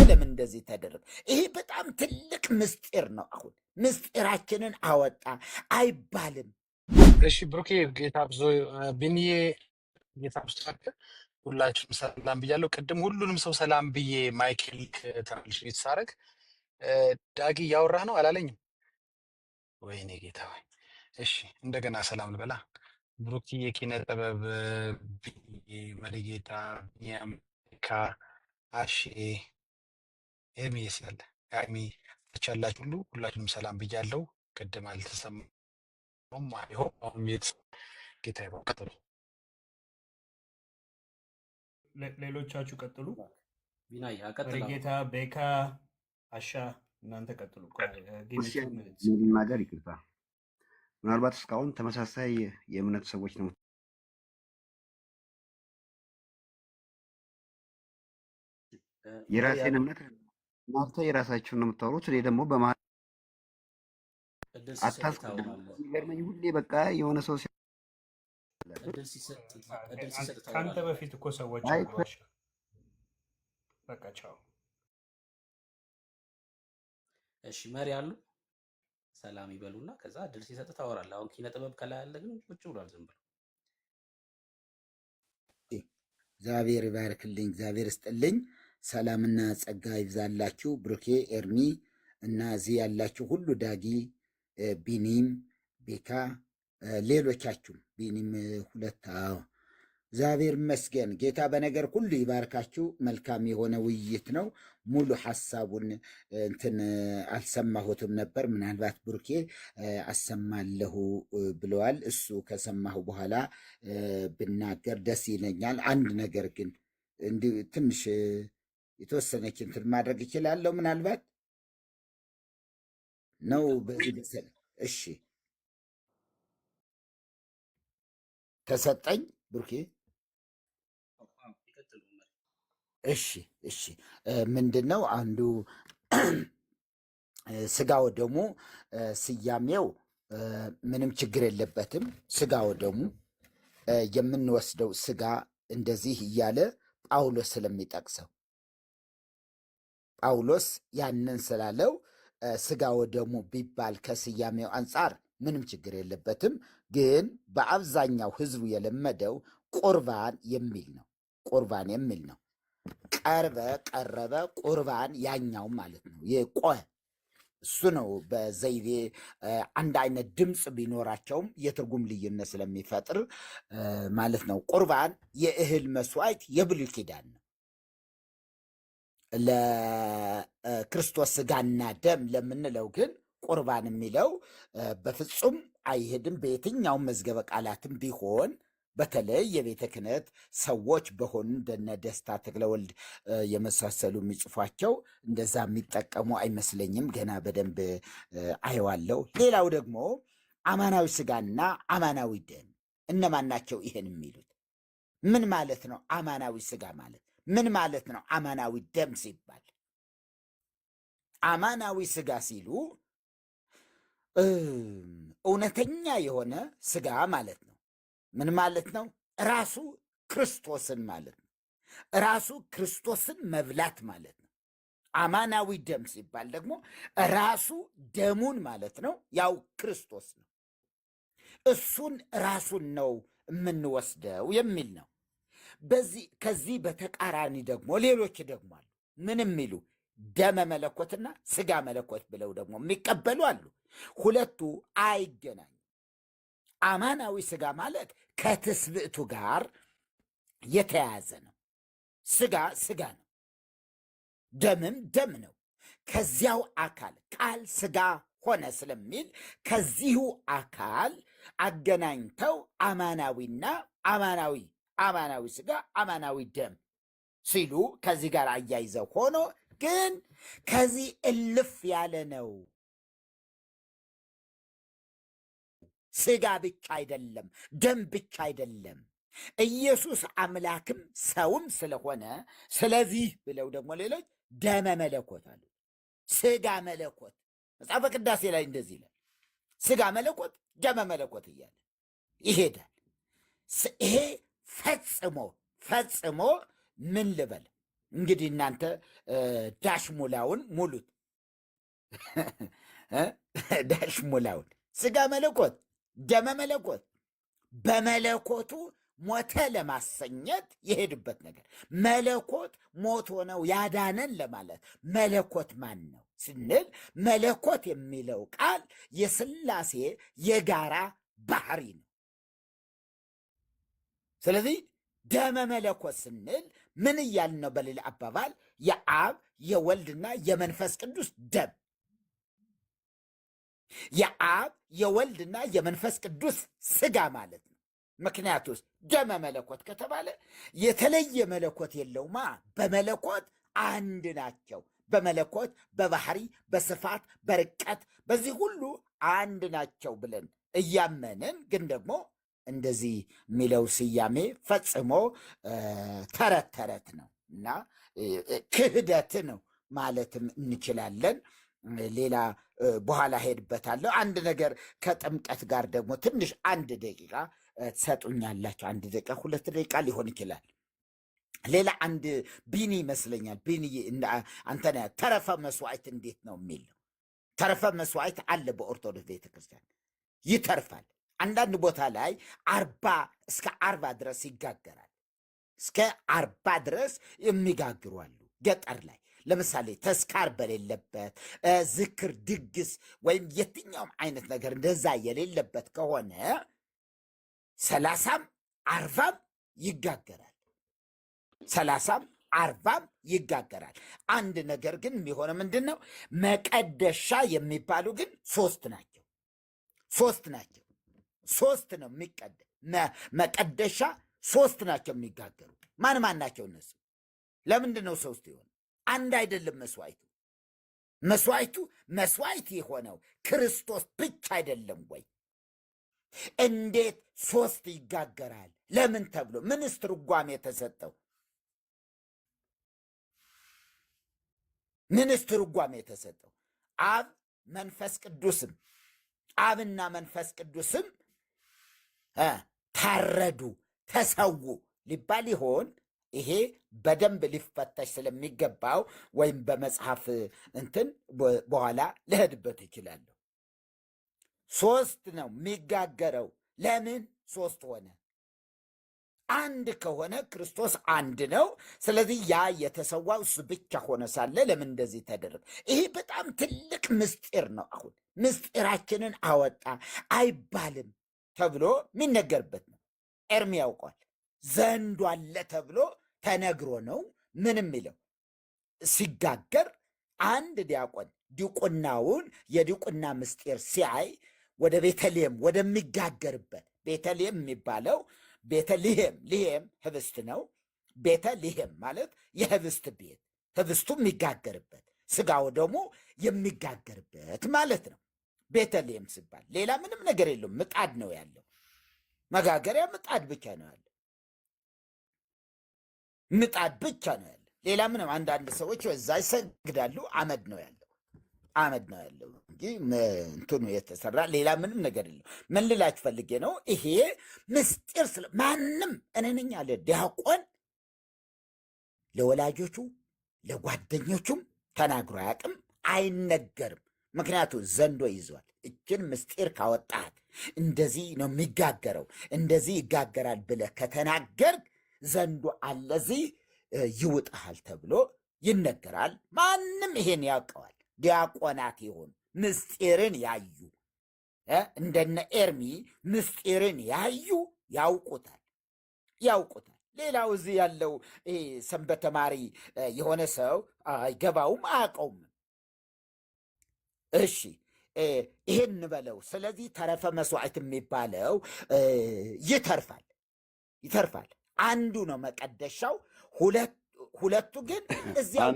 ለምን እንደዚህ ተደረገ? ይሄ በጣም ትልቅ ምስጢር ነው። አሁን ምስጢራችንን አወጣ አይባልም። እሺ ብሩኬ ጌታ ብዙ ቢንዬ ጌታ ብዙ ሁላችሁም ሰላም ብያለሁ። ቅድም ሁሉንም ሰው ሰላም ብዬ ማይክል ተመልሼ ሳረግ ዳጊ እያወራህ ነው አላለኝም። ወይኔ ጌታ ወይ። እሺ እንደገና ሰላም ልበላ። ብሩኪ የኪነ ጥበብ መሪጌታ ቢኒያምካ አሼ ኤርሚስ ያለ ኤርሚ ተቻላችሁ ሁሉ ሁላችሁንም ሰላም ብያለሁ። ቅድም አልተሰማም። አይሆን አሁን ጌታ ይባርክ። ሌሎቻችሁ ቀጥሉ። ቢናይ አቀጥላ ጌታ ቤካ አሻ እናንተ ቀጥሉ። ነገር ይቅርታ፣ ምናልባት እስካሁን ተመሳሳይ የእምነት ሰዎች ነው የራሴን እምነት እናንተ የራሳችሁን ነው የምታወሩት። እኔ ደግሞ በመሀል አታስገርመኝ። ሁሌ በቃ የሆነ ሰው ከአንተ በፊት እኮ ሰዎች በቃ ቻው። እሺ መሪ አሉ ሰላም ይበሉና ከዛ እድል ሲሰጥ ታወራለህ። አሁን ኪነ ጥበብ ከላይ ያለ ግን ቁጭ ብሏል ዝም ብሎ። እግዚአብሔር ይባርክልኝ፣ እግዚአብሔር ይስጥልኝ። ሰላምና ጸጋ ይብዛላችሁ። ብሩኬ ኤርሚ እና እዚህ ያላችሁ ሁሉ ዳጊ፣ ቢኒም፣ ቤካ፣ ሌሎቻችሁም ቢኒም ሁለት እግዚአብሔር ይመስገን። ጌታ በነገር ሁሉ ይባርካችሁ። መልካም የሆነ ውይይት ነው። ሙሉ ሐሳቡን እንትን አልሰማሁትም ነበር። ምናልባት ብሩኬ አሰማለሁ ብለዋል። እሱ ከሰማሁ በኋላ ብናገር ደስ ይለኛል። አንድ ነገር ግን እንዲሁ ትንሽ የተወሰነች እንትን ማድረግ ይችላለሁ። ምናልባት ነው በዚህ መሰለ። እሺ ተሰጠኝ ብሩኬ። እሺ ምንድን ነው አንዱ ስጋ ወደሙ ስያሜው ምንም ችግር የለበትም። ስጋ ወደሙ የምንወስደው ስጋ እንደዚህ እያለ ጳውሎስ ስለሚጠቅሰው ጳውሎስ ያንን ስላለው ስጋ ወደሙ ቢባል ከስያሜው አንጻር ምንም ችግር የለበትም። ግን በአብዛኛው ህዝቡ የለመደው ቁርባን የሚል ነው። ቁርባን የሚል ነው። ቀረበ ቁርባን ያኛው ማለት ነው። የቆ እሱ ነው በዘይቤ አንድ አይነት ድምፅ ቢኖራቸውም የትርጉም ልዩነት ስለሚፈጥር ማለት ነው። ቁርባን የእህል መስዋዕት የብሉይ ኪዳን ነው። ለክርስቶስ ስጋና ደም ለምንለው ግን ቁርባን የሚለው በፍጹም አይሄድም። በየትኛውም መዝገበ ቃላትም ቢሆን በተለይ የቤተ ክህነት ሰዎች በሆኑ እንደነ ደስታ ተክለወልድ የመሳሰሉ የሚጽፏቸው እንደዛ የሚጠቀሙ አይመስለኝም። ገና በደንብ አየዋለሁ። ሌላው ደግሞ አማናዊ ስጋና አማናዊ ደም እነማን ናቸው? ይሄን የሚሉት ምን ማለት ነው? አማናዊ ስጋ ማለት ምን ማለት ነው? አማናዊ ደም ሲባል አማናዊ ስጋ ሲሉ እውነተኛ የሆነ ስጋ ማለት ነው። ምን ማለት ነው? ራሱ ክርስቶስን ማለት ነው። ራሱ ክርስቶስን መብላት ማለት ነው። አማናዊ ደም ሲባል ደግሞ ራሱ ደሙን ማለት ነው። ያው ክርስቶስ ነው። እሱን ራሱን ነው የምንወስደው የሚል ነው። ከዚህ በተቃራኒ ደግሞ ሌሎች ደግሞ አሉ። ምን የሚሉ ደመ መለኮትና ስጋ መለኮት ብለው ደግሞ የሚቀበሉ አሉ። ሁለቱ አይገናኙ። አማናዊ ስጋ ማለት ከትስብእቱ ጋር የተያያዘ ነው። ስጋ ስጋ ነው፣ ደምም ደም ነው። ከዚያው አካል ቃል ስጋ ሆነ ስለሚል ከዚሁ አካል አገናኝተው አማናዊና አማናዊ ስጋ አማናዊ ደም ሲሉ ከዚህ ጋር አያይዘው ሆኖ ግን ከዚህ እልፍ ያለ ነው። ስጋ ብቻ አይደለም፣ ደም ብቻ አይደለም። ኢየሱስ አምላክም ሰውም ስለሆነ ስለዚህ ብለው ደግሞ ሌሎች ደመ መለኮት አሉ። ስጋ መለኮት መጽሐፈ ቅዳሴ ላይ እንደዚህ ይላል። ስጋ መለኮት ደመ መለኮት እያለ ይሄዳል። ይሄ ፈጽሞ ምን ልበል እንግዲህ እናንተ ዳሽ ሙላውን ሙሉት። ዳሽ ሙላውን ስጋ መለኮት ደመ መለኮት በመለኮቱ ሞተ ለማሰኘት የሄድበት ነገር መለኮት ሞቶ ነው ያዳነን ለማለት መለኮት ማን ነው ስንል መለኮት የሚለው ቃል የሥላሴ የጋራ ባህሪ ነው። ስለዚህ ደመ መለኮት ስንል ምን እያልን ነው? በሌላ አባባል የአብ የወልድና የመንፈስ ቅዱስ ደም፣ የአብ የወልድና የመንፈስ ቅዱስ ስጋ ማለት ነው። ምክንያቱስ ደመ መለኮት ከተባለ የተለየ መለኮት የለውማ። በመለኮት አንድ ናቸው። በመለኮት በባህሪ በስፋት በርቀት በዚህ ሁሉ አንድ ናቸው ብለን እያመንን ግን ደግሞ እንደዚህ የሚለው ስያሜ ፈጽሞ ተረት ተረት ነው እና ክህደት ነው ማለትም እንችላለን። ሌላ በኋላ ሄድበታለሁ። አንድ ነገር ከጥምቀት ጋር ደግሞ ትንሽ 1 ደቂቃ ትሰጡኛላችሁ። 1 ደቂቃ 2 ደቂቃ ሊሆን ይችላል። ሌላ አንድ ቢኒ ይመስለኛል። ቢኒ አንተ ተረፈ መስዋዕት እንዴት ነው የሚለው? ተረፈ መስዋዕት አለ በኦርቶዶክስ ቤተክርስቲያን ይተርፋል። አንዳንድ ቦታ ላይ 40 እስከ 40 ድረስ ይጋገራል። እስከ 40 ድረስ የሚጋግሩ አሉ ገጠር ላይ። ለምሳሌ ተስካር በሌለበት ዝክር፣ ድግስ ወይም የትኛውም አይነት ነገር እንደዛ የሌለበት ከሆነ 30ም 40ም ይጋገራል። 30ም 40ም ይጋገራል። አንድ ነገር ግን የሚሆነ ምንድን ነው? መቀደሻ የሚባሉ ግን 3 ናቸው። 3 ናቸው። 3 ነው የሚቀደ መቀደሻ 3 ናቸው የሚጋገሩ። ማን ማን ናቸው እነሱ? ለምንድን ነው 3 የሆነ? አንድ አይደለም መስዋዕቱ። መስዋዕት የሆነው ክርስቶስ ብቻ አይደለም ወይ? እንዴት 3 ይጋገራል? ለምን ተብሎ ምንስ ትርጓሜ የተሰጠው? ምንስ ትርጓሜ የተሰጠው? አብ መንፈስ ቅዱስም አብና መንፈስ ቅዱስም ታረዱ ተሰዉ ሊባል ይሆን? ይሄ በደንብ ሊፈተሽ ስለሚገባው ወይም በመጽሐፍ እንትን በኋላ ልሄድበት ይችላለሁ። 3 ነው የሚጋገረው። ለምን 3 ሆነ? አንድ ከሆነ ክርስቶስ አንድ ነው። ስለዚህ ያ የተሰዋው እሱ ብቻ ሆነ ሳለ ለምን እንደዚህ ተደረገ? ይሄ በጣም ትልቅ ምስጢር ነው። አሁን ምስጢራችንን አወጣ አይባልም ተብሎ የሚነገርበት ነው። ኤርሚ ያውቋል። ዘንዶ አለ ተብሎ ተነግሮ ነው ምን የሚለው ሲጋገር አንድ ዲያቆን ዲቁናውን የዲቁና ምስጢር ሲያይ ወደ ቤተልሔም ወደሚጋገርበት ቤተልሔም የሚባለው ቤተልሔም ልሔም ህብስት ነው። ቤተልሔም ማለት የህብስት ቤት፣ ህብስቱ የሚጋገርበት ስጋው ደግሞ የሚጋገርበት ማለት ነው። ቤተልሔም ሲባል ሌላ ምንም ነገር የለውም። ምጣድ ነው ያለው። መጋገሪያ ምጣድ ብቻ ነው ያለው። ምጣድ ብቻ ነው ያለው። ሌላ ምንም። አንዳንድ ሰዎች እዛ ይሰግዳሉ። አመድ ነው ያለው። አመድ ነው ያለው እንጂ እንትኑ የተሰራ ሌላ ምንም ነገር የለው። ምን ልላችሁ ፈልጌ ነው? ይሄ ምስጢር ስለ ማንም እኔ ነኝ አለ ዲያቆን ለወላጆቹ ለጓደኞቹም ተናግሮ አያውቅም፣ አይነገርም። ምክንያቱ ዘንዶ ይዟል። እችን ምስጢር ካወጣት እንደዚህ ነው የሚጋገረው፣ እንደዚህ ይጋገራል ብለህ ከተናገርግ ዘንዶ አለዚህ ይውጥሃል ተብሎ ይነገራል። ማንም ይሄን ያውቀዋል። ዲያቆናት የሆኑ ምስጢርን ያዩ እንደነ ኤርሚ ምስጢርን ያዩ ያውቁታል። ሌላው እዚህ ያለው ሰንበት ተማሪ የሆነ ሰው አይገባውም፣ አያውቀውም። እሺ ይሄን እንበለው። ስለዚህ ተረፈ መስዋዕት የሚባለው ይተርፋል። አንዱ ነው መቀደሻው። ሁለቱ ግን እዚያው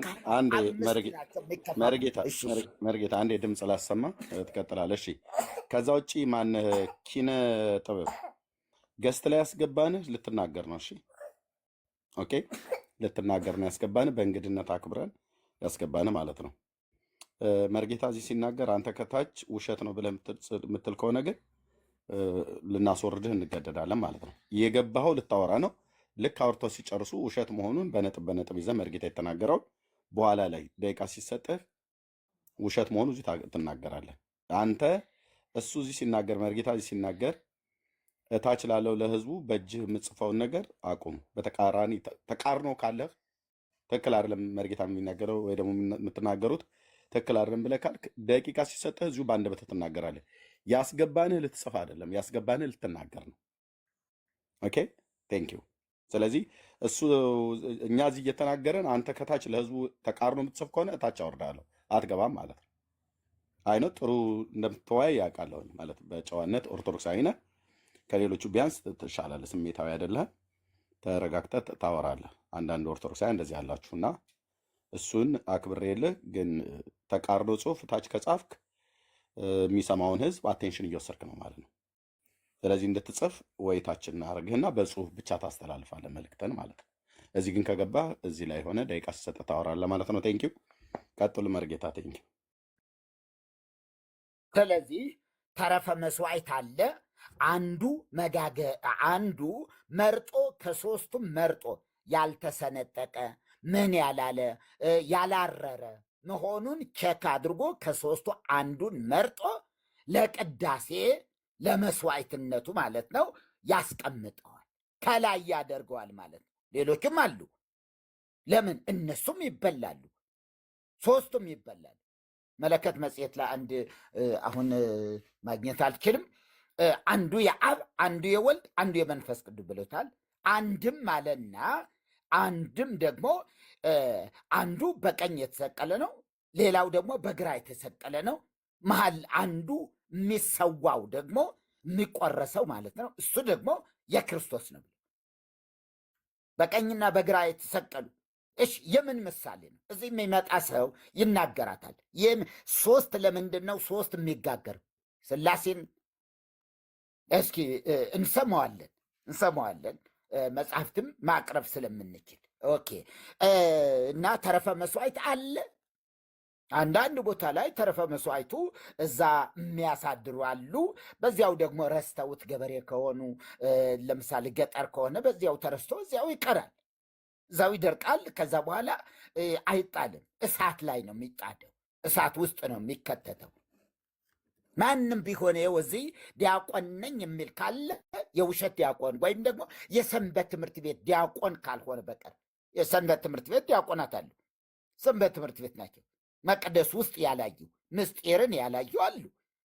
መርጌታ አንዴ ድምፅ ላሰማ ትቀጥላለህ። እሺ ከዛ ውጭ ማን ኪነ ጥበብ ገስት ላይ ያስገባንህ ልትናገር ነው። እሺ ኦኬ፣ ልትናገር ነው ያስገባንህ። በእንግድነት አክብረን ያስገባንህ ማለት ነው። መርጌታ እዚህ ሲናገር አንተ ከታች ውሸት ነው ብለህ የምትል ከሆነ ግን ልናስወርድህ እንገደዳለን ማለት ነው። የገባኸው ልታወራ ነው። ልክ አውርተው ሲጨርሱ ውሸት መሆኑን በነጥብ በነጥብ ይዘህ መርጌታ የተናገረው በኋላ ላይ ደቂቃ ሲሰጥህ ውሸት መሆኑ እዚህ ትናገራለህ። አንተ እሱ እዚህ ሲናገር መርጌታ እዚህ ሲናገር እታች ላለው ለህዝቡ በእጅህ የምጽፈውን ነገር አቁም። በተቃራኒ ተቃርኖ ካለህ ትክክል አይደለም መርጌታ የሚናገረው ወይ ደግሞ የምትናገሩት ትክክል አይደለም ብለህ ካልክ ደቂቃ ሲሰጥህ እዚሁ በአንደበትህ ትናገራለህ። ያስገባንህ ልትጽፍ አይደለም፣ ያስገባንህ ልትናገር ነው። ኦኬ ቴንክ ዩ። ስለዚህ እሱ እኛ እዚህ እየተናገረን አንተ ከታች ለህዝቡ ተቃርኖ የምትጽፍ ከሆነ እታች አወርዳለሁ፣ አትገባም ማለት ነው። አይነት ጥሩ እንደምትወያይ ያውቃለሁ ማለት በጨዋነት ኦርቶዶክሳዊ ነህ፣ ከሌሎቹ ቢያንስ ትሻላለህ፣ ስሜታዊ አይደለህ፣ ተረጋግተህ ታወራለህ። አንዳንድ ኦርቶዶክሳዊ እንደዚህ ያላችሁና እሱን አክብሬልህ፣ ግን ተቃርኖ ጽሁፍ ታች ከጻፍክ የሚሰማውን ህዝብ አቴንሽን እየወሰድክ ነው ማለት ነው። ስለዚህ እንድትጽፍ ወይ ታች እናደርግህና በጽሁፍ ብቻ ታስተላልፋለህ መልእክትን ማለት ነው። እዚህ ግን ከገባህ እዚህ ላይ ሆነ ደቂቃ ሲሰጥ ታወራለህ ማለት ነው። ቴንኪው። ቀጥል መርጌታ። ቴንኪው። ስለዚህ ተረፈ መስዋዕት አለ። አንዱ መርጦ ከሶስቱም መርጦ ያልተሰነጠቀ ምን ያላለ ያላረረ መሆኑን ቼክ አድርጎ ከሶስቱ አንዱን መርጦ ለቅዳሴ ለመስዋዕትነቱ ማለት ነው ያስቀምጠዋል፣ ከላይ ያደርገዋል ማለት ነው። ሌሎችም አሉ። ለምን? እነሱም ይበላሉ፣ ሶስቱም ይበላሉ። መለከት መጽሔት ላይ አንድ አሁን ማግኘት አልችልም። አንዱ የአብ አንዱ የወልድ አንዱ የመንፈስ ቅዱስ ብሎታል። አንድም አለና አንድም ደግሞ አንዱ በቀኝ የተሰቀለ ነው፣ ሌላው ደግሞ በግራ የተሰቀለ ነው። መሀል አንዱ የሚሰዋው ደግሞ የሚቆረሰው ማለት ነው። እሱ ደግሞ የክርስቶስ ነው። በቀኝና በግራ የተሰቀሉ እሺ፣ የምን ምሳሌ ነው? እዚህ የሚመጣ ሰው ይናገራታል። ይህም ሶስት ለምንድን ነው ሶስት የሚጋገር? ስላሴን እስኪ እንሰማዋለን መጽሐፍትም ማቅረብ ስለምንችል ኦኬ። እና ተረፈ መስዋዕት አለ። አንዳንድ ቦታ ላይ ተረፈ መስዋዕቱ እዛ የሚያሳድሩ አሉ። በዚያው ደግሞ ረስተውት ገበሬ ከሆኑ ለምሳሌ ገጠር ከሆነ በዚያው ተረስቶ እዚያው ይቀራል፣ እዛው ይደርቃል። ከዛ በኋላ አይጣልም፣ እሳት ላይ ነው የሚጣደው፣ እሳት ውስጥ ነው የሚከተተው። ማንም ቢሆን ይኸው እዚህ ዲያቆን ነኝ የሚል ካለ የውሸት ዲያቆን ወይም ደግሞ የሰንበት ትምህርት ቤት ዲያቆን ካልሆነ በቀር የሰንበት ትምህርት ቤት ዲያቆናት አሉ፣ ሰንበት ትምህርት ቤት ናቸው። መቅደስ ውስጥ ያላዩ ምስጢርን ያላዩ አሉ።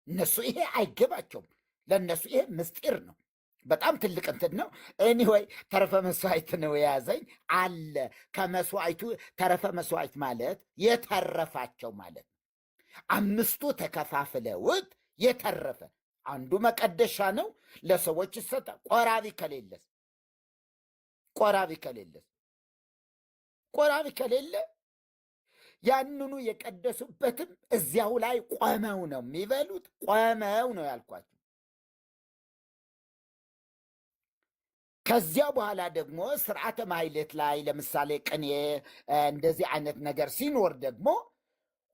እነሱ ይሄ አይገባቸውም። ለእነሱ ይሄ ምስጢር ነው፣ በጣም ትልቅ እንትን ነው። ኤኒዌይ ተረፈ መስዋዕት ነው የያዘኝ አለ። ከመስዋዕቱ ተረፈ መስዋዕት ማለት የተረፋቸው ማለት ነው። አምስቱ ተከፋፍለውት የተረፈ አንዱ መቀደሻ ነው፣ ለሰዎች ይሰጣል። ቆራቢ ከሌለ ያንኑ የቀደሱበትም እዚያው ላይ ቆመው ነው የሚበሉት። ቆመው ነው ያልኳቸው። ከዚያ በኋላ ደግሞ ስርዓተ ማሕሌት ላይ ለምሳሌ ቅኔ እንደዚህ አይነት ነገር ሲኖር ደግሞ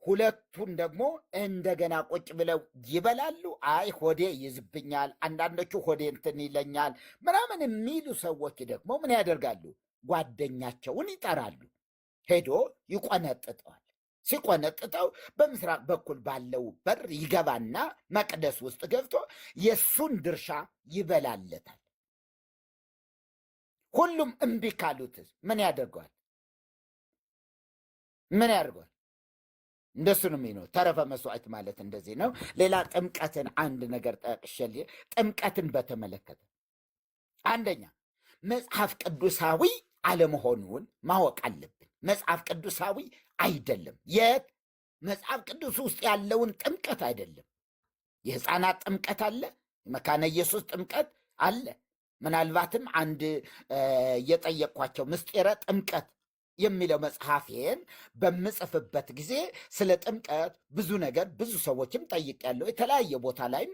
ሁለቱን ደግሞ እንደገና ቁጭ ብለው ይበላሉ። አይ ሆዴ ይዝብኛል፣ አንዳንዶቹ ሆዴ እንትን ይለኛል ምናምን የሚሉ ሰዎች ደግሞ ምን ያደርጋሉ? ጓደኛቸውን ይጠራሉ። ሄዶ ይቆነጥጠዋል። ሲቆነጥጠው በምስራቅ በኩል ባለው በር ይገባና መቅደስ ውስጥ ገብቶ የእሱን ድርሻ ይበላለታል። ሁሉም እምቢ ካሉት ምን ያደርገዋል? እንደሱ ነው የሚኖር። ተረፈ መስዋዕት ማለት እንደዚህ ነው። ሌላ ጥምቀትን አንድ ነገር ጠቅሼልህ፣ ጥምቀትን በተመለከተ አንደኛ መጽሐፍ ቅዱሳዊ አለመሆኑን ማወቅ አለብን። መጽሐፍ ቅዱሳዊ አይደለም። የት መጽሐፍ ቅዱስ ውስጥ ያለውን ጥምቀት አይደለም። የሕፃናት ጥምቀት አለ፣ የመካነ ኢየሱስ ጥምቀት አለ። ምናልባትም አንድ የጠየቅኳቸው ምስጢረ ጥምቀት የሚለው መጽሐፌን በምጽፍበት ጊዜ ስለ ጥምቀት ብዙ ነገር ብዙ ሰዎችም ጠይቄያለሁ። የተለያየ ቦታ ላይም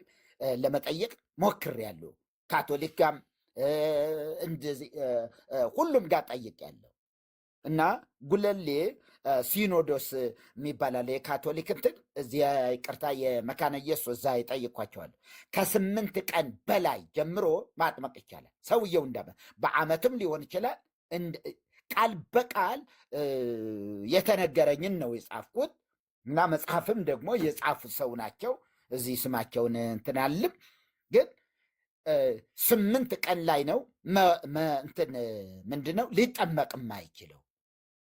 ለመጠየቅ ሞክሬያለሁ። ካቶሊክ ጋም እንደዚህ ሁሉም ጋር ጠይቄያለሁ። እና ጉለሌ ሲኖዶስ የሚባላል የካቶሊክ እንትን እዚያ ይቅርታ የመካነ ኢየሱስ እዛ ይጠይቋቸዋል። ከ8 ቀን በላይ ጀምሮ ማጥመቅ ይቻላል። ሰውየው በአመትም ሊሆን ይችላል። ቃል በቃል የተነገረኝን ነው የጻፍኩት እና መጽሐፍም ደግሞ የጻፉ ሰው ናቸው። እዚህ ስማቸውን እንትን አልም ግን 8 ቀን ላይ ነው እንትን ምንድነው ሊጠመቅ የማይችለው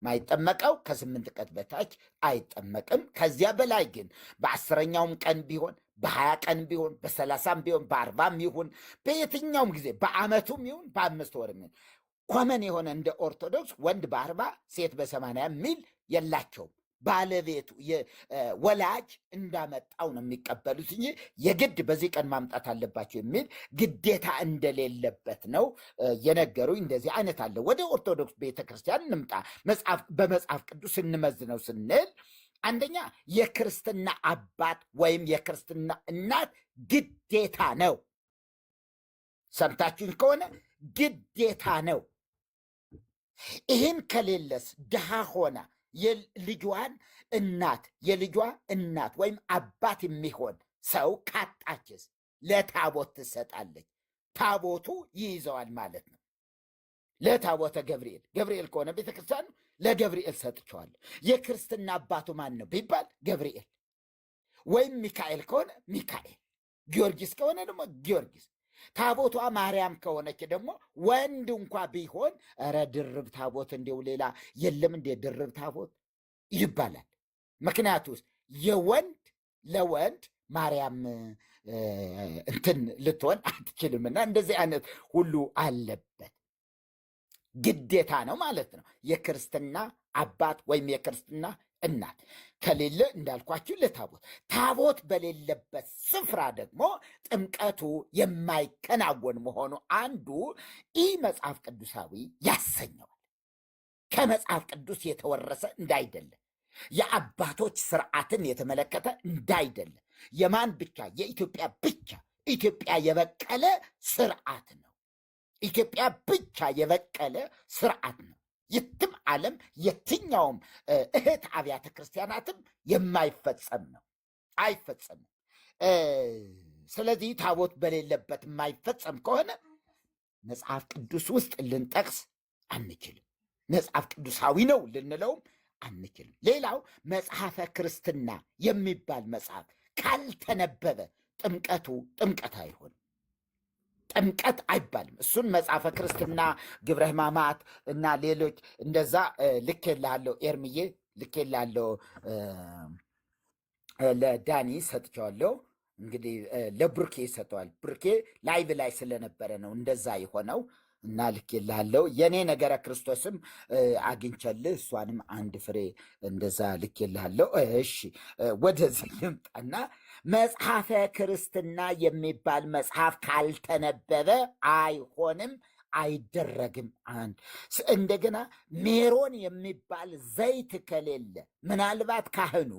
ማይጠመቀው ከ8 ቀን በታች አይጠመቅም። ከዚያ በላይ ግን በ10ኛውም ቀን ቢሆን በ20 ቀን ቢሆን በ30 ቢሆን በ40 ይሁን በየትኛውም ጊዜ በአመቱም ይሁን በ5 ወርም ይሁን ኮመን የሆነ እንደ ኦርቶዶክስ ወንድ በ40 ሴት በ80 የሚል የላቸውም። ባለቤቱ ወላጅ እንዳመጣው ነው የሚቀበሉት እንጂ የግድ በዚህ ቀን ማምጣት አለባቸው የሚል ግዴታ እንደሌለበት ነው የነገሩኝ። እንደዚህ አይነት አለ። ወደ ኦርቶዶክስ ቤተክርስቲያን እንምጣ። በመጽሐፍ ቅዱስ እንመዝነው ስንል አንደኛ የክርስትና አባት ወይም የክርስትና እናት ግዴታ ነው። ሰምታችሁኝ ከሆነ ግዴታ ነው። ይህን ከሌለስ ድሃ ሆና የልጇን እናት የልጇ እናት ወይም አባት የሚሆን ሰው ካጣችስ ለታቦት ትሰጣለች። ታቦቱ ይይዘዋል ማለት ነው። ለታቦተ ገብርኤል ከሆነ ቤተክርስቲያኑ ለገብርኤል ሰጥቸዋለሁ። የክርስትና አባቱ ማን ነው ቢባል ገብርኤል ወይም ሚካኤል ከሆነ ሚካኤል፣ ጊዮርጊስ ከሆነ ደግሞ ጊዮርጊስ። ታቦቷ ማርያም ከሆነች ደግሞ ወንድ እንኳ ቢሆን ኧረ ድርብ ታቦት እንዲው ሌላ የለም እንደ ድርብ ታቦት ይባላል። ምክንያቱስ የወንድ ለወንድ ማርያም እንትን ልትሆን አትችልምና እንደዚህ አይነት ሁሉ አለበት። ግዴታ ነው ማለት ነው። የክርስትና አባት ወይም የክርስትና እናት ከሌለ እንዳልኳችሁ ለታቦት ታቦት በሌለበት ስፍራ ደግሞ ጥምቀቱ የማይከናወን መሆኑ አንዱ ይህ መጽሐፍ ቅዱሳዊ ያሰኘዋል። ከመጽሐፍ ቅዱስ የተወረሰ እንዳይደለ፣ የአባቶች ስርዓትን የተመለከተ እንዳይደለ፣ የማን ብቻ የኢትዮጵያ ብቻ ኢትዮጵያ የበቀለ ስርዓት ነው። ኢትዮጵያ ብቻ የበቀለ ስርዓት ነው። የትም ዓለም የትኛውም እህት አብያተ ክርስቲያናትም የማይፈጸም ነው፣ አይፈጸምም። ስለዚህ ታቦት በሌለበት የማይፈጸም ከሆነ መጽሐፍ ቅዱስ ውስጥ ልንጠቅስ አንችልም። መጽሐፍ ቅዱሳዊ ነው ልንለውም አንችልም። ሌላው መጽሐፈ ክርስትና የሚባል መጽሐፍ ካልተነበበ ጥምቀቱ ጥምቀት አይሆንም፣ ጥምቀት አይባልም። እሱን መጽሐፈ ክርስትና ግብረ ሕማማት እና ሌሎች እንደዛ ልኬልሃለሁ፣ ኤርምዬ ልኬልሃለሁ፣ ለዳኒ ሰጥቼዋለሁ። እንግዲህ ለብሩኬ ይሰጠዋል። ብሩኬ ላይቭ ላይ ስለነበረ ነው እንደዛ የሆነው እና ልኬልሃለሁ። የኔ ነገረ ክርስቶስም አግኝቼልህ እሷንም አንድ ፍሬ እንደዛ ልኬልሃለሁ። እሺ ወደዚህ ልምጣና መጽሐፈ ክርስትና የሚባል መጽሐፍ ካልተነበበ አይሆንም፣ አይደረግም። አንድ እንደገና ሜሮን የሚባል ዘይት ከሌለ ምናልባት ካህኑ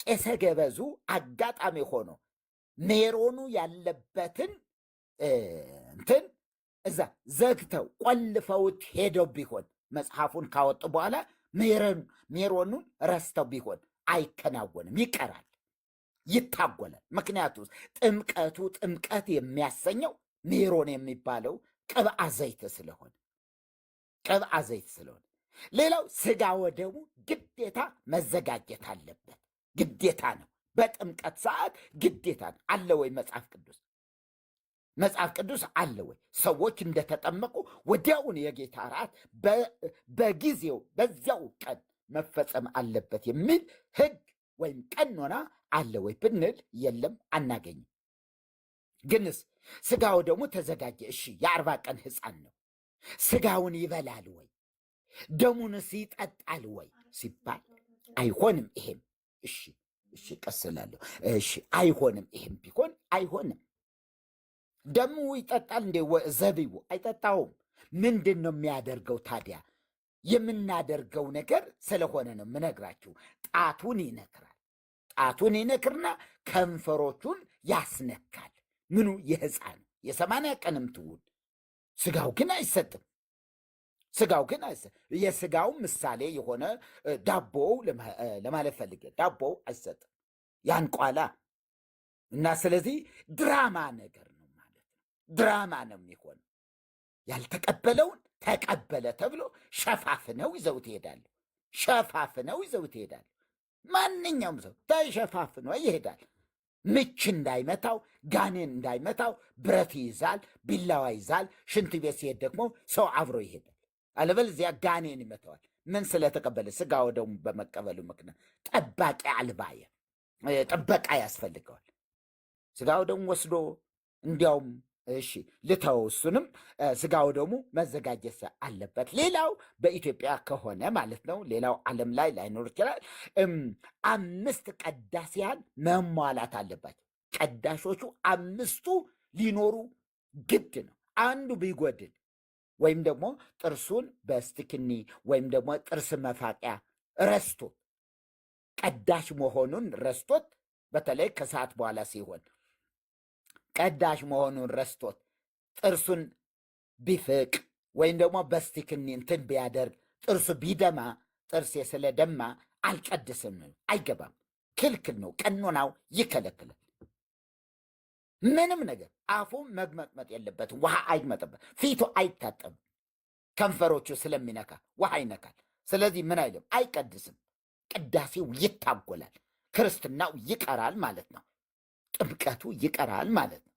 ቄሰ ገበዙ አጋጣሚ ሆኖ ሜሮኑ ያለበትን እንትን እዛ ዘግተው ቆልፈውት ሄደው ቢሆን መጽሐፉን ካወጡ በኋላ ሜሮኑን ረስተው ቢሆን አይከናወንም፣ ይቀራል፣ ይታጎላል። ምክንያቱ ጥምቀቱ ጥምቀት የሚያሰኘው ሜሮን የሚባለው ቅብአ ዘይት ስለሆነ ቅብአ ዘይት ስለሆነ። ሌላው ስጋ ወደሙ ግዴታ መዘጋጀት አለበት፣ ግዴታ ነው። በጥምቀት ሰዓት ግዴታ ነው። አለ ወይ መጽሐፍ ቅዱስ? መጽሐፍ ቅዱስ አለ ወይ? ሰዎች እንደተጠመቁ ወዲያውን የጌታ እራት በጊዜው በዚያው ቀን መፈጸም አለበት የሚል ሕግ ወይም ቀኖና አለ ወይ ብንል የለም፣ አናገኝም። ግንስ ስጋው ደግሞ ተዘጋጀ። እሺ የ40 ቀን ሕፃን ነው። ስጋውን ይበላል ወይ ደሙንስ ይጠጣል ወይ ሲባል አይሆንም። ይሄም እሺ እሺ ቀስላለሁ። እሺ አይሆንም። ይሄም ቢሆን አይሆንም። ደሙ ይጠጣል እንዴ? ዘቢቡ አይጠጣውም። ምንድን ነው የሚያደርገው ታዲያ? የምናደርገው ነገር ስለሆነ ነው የምነግራችሁ። ጣቱን ይነክራል። ጣቱን ይነክርና ከንፈሮቹን ያስነካል። ምኑ የሕፃን የ80 ቀንም ትውል። ስጋው ግን አይሰጥም። ስጋው ግን የስጋው ምሳሌ የሆነ ዳቦው ለማለት ፈልጌ ዳቦው አይሰጥም፣ ያንቋላ እና ስለዚህ ድራማ ነገር ነው ማለት ነው። ድራማ ነው የሚሆን። ያልተቀበለውን ተቀበለ ተብሎ ሸፋፍነው ይዘውት ይሄዳሉ። ሸፋፍነው ይዘውት ይሄዳሉ። ማንኛውም ሰው ተሸፋፍኖ ይሄዳል። ምች እንዳይመታው፣ ጋኔን እንዳይመታው ብረት ይይዛል፣ ቢላዋ ይዛል። ሽንት ቤት ሲሄድ ደግሞ ሰው አብሮ ይሄዳል። አለበለዚያ ጋኔን ይመታዋል። ምን ስለተቀበለ? ስጋ ወደሙ በመቀበሉ ምክንያት ጠባቂ አልባየ ጥበቃ ያስፈልገዋል። ስጋ ወደሙ ወስዶ እንዲያውም እሺ ልተው፣ እሱንም ስጋ ወደሙ መዘጋጀት አለበት። ሌላው በኢትዮጵያ ከሆነ ማለት ነው፣ ሌላው ዓለም ላይ ላይኖር ይችላል። 5 ቀዳሲያን መሟላት አለባቸው። ቀዳሾቹ 5ቱ ሊኖሩ ግድ ነው። አንዱ ቢጎድል ወይም ደግሞ ጥርሱን በስቲክኒ ወይም ደግሞ ጥርስ መፋቂያ ረስቶት ቀዳሽ መሆኑን ረስቶት፣ በተለይ ከሰዓት በኋላ ሲሆን ቀዳሽ መሆኑን ረስቶት ጥርሱን ቢፍቅ ወይም ደግሞ በስቲክኒ እንትን ቢያደርግ ጥርሱ ቢደማ፣ ጥርሴ ስለደማ አልቀድስም፣ አይገባም፣ ክልክል ነው። ቀኖናው ይከለክላል። ምንም ነገር አፉ መግመጥመጥ የለበትም። ውሃ አይግመጥበት፣ ፊቱ አይታጠብም። ከንፈሮቹ ስለሚነካ ውሃ ይነካል። ስለዚህ ምን አይልም፣ አይቀድስም። ቅዳሴው ይታጎላል። ክርስትናው ይቀራል ማለት ነው። ጥምቀቱ ይቀራል ማለት ነው።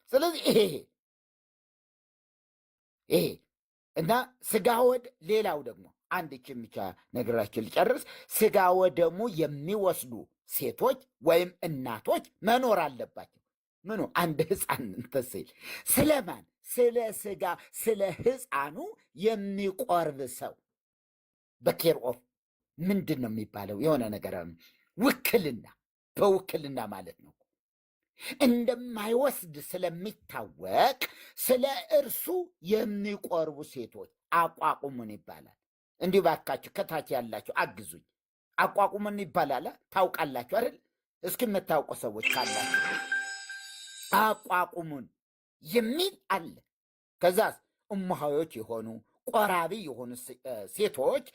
ስለዚህ ይሄ እና ስጋ ወድ ሌላው ደግሞ አንድ ብቻ ነገራችን ልጨርስ። ስጋ ወደሙ የሚወስዱ ሴቶች ወይም እናቶች መኖር አለባቸው። ምኑ አንድ ሕፃን እንተስል ስለማን? ስለ ስጋ ስለ ሕፃኑ የሚቆርብ ሰው በኬርኦፍ ምንድን ነው የሚባለው? የሆነ ነገር ውክልና፣ በውክልና ማለት ነው። እንደማይወስድ ስለሚታወቅ ስለ እርሱ የሚቆርቡ ሴቶች አቋቁሙን ይባላል። እንዲሁ ባካችሁ ከታች ያላችሁ አግዙኝ። አቋቁሙን ይባላል። ታውቃላችሁ አይደል? እስኪ የምታውቁ ሰዎች ካላችሁ አቋቁሙን የሚል አለ። ከዛስ እሙሃዮች የሆኑ ቆራቢ የሆኑ ሴቶች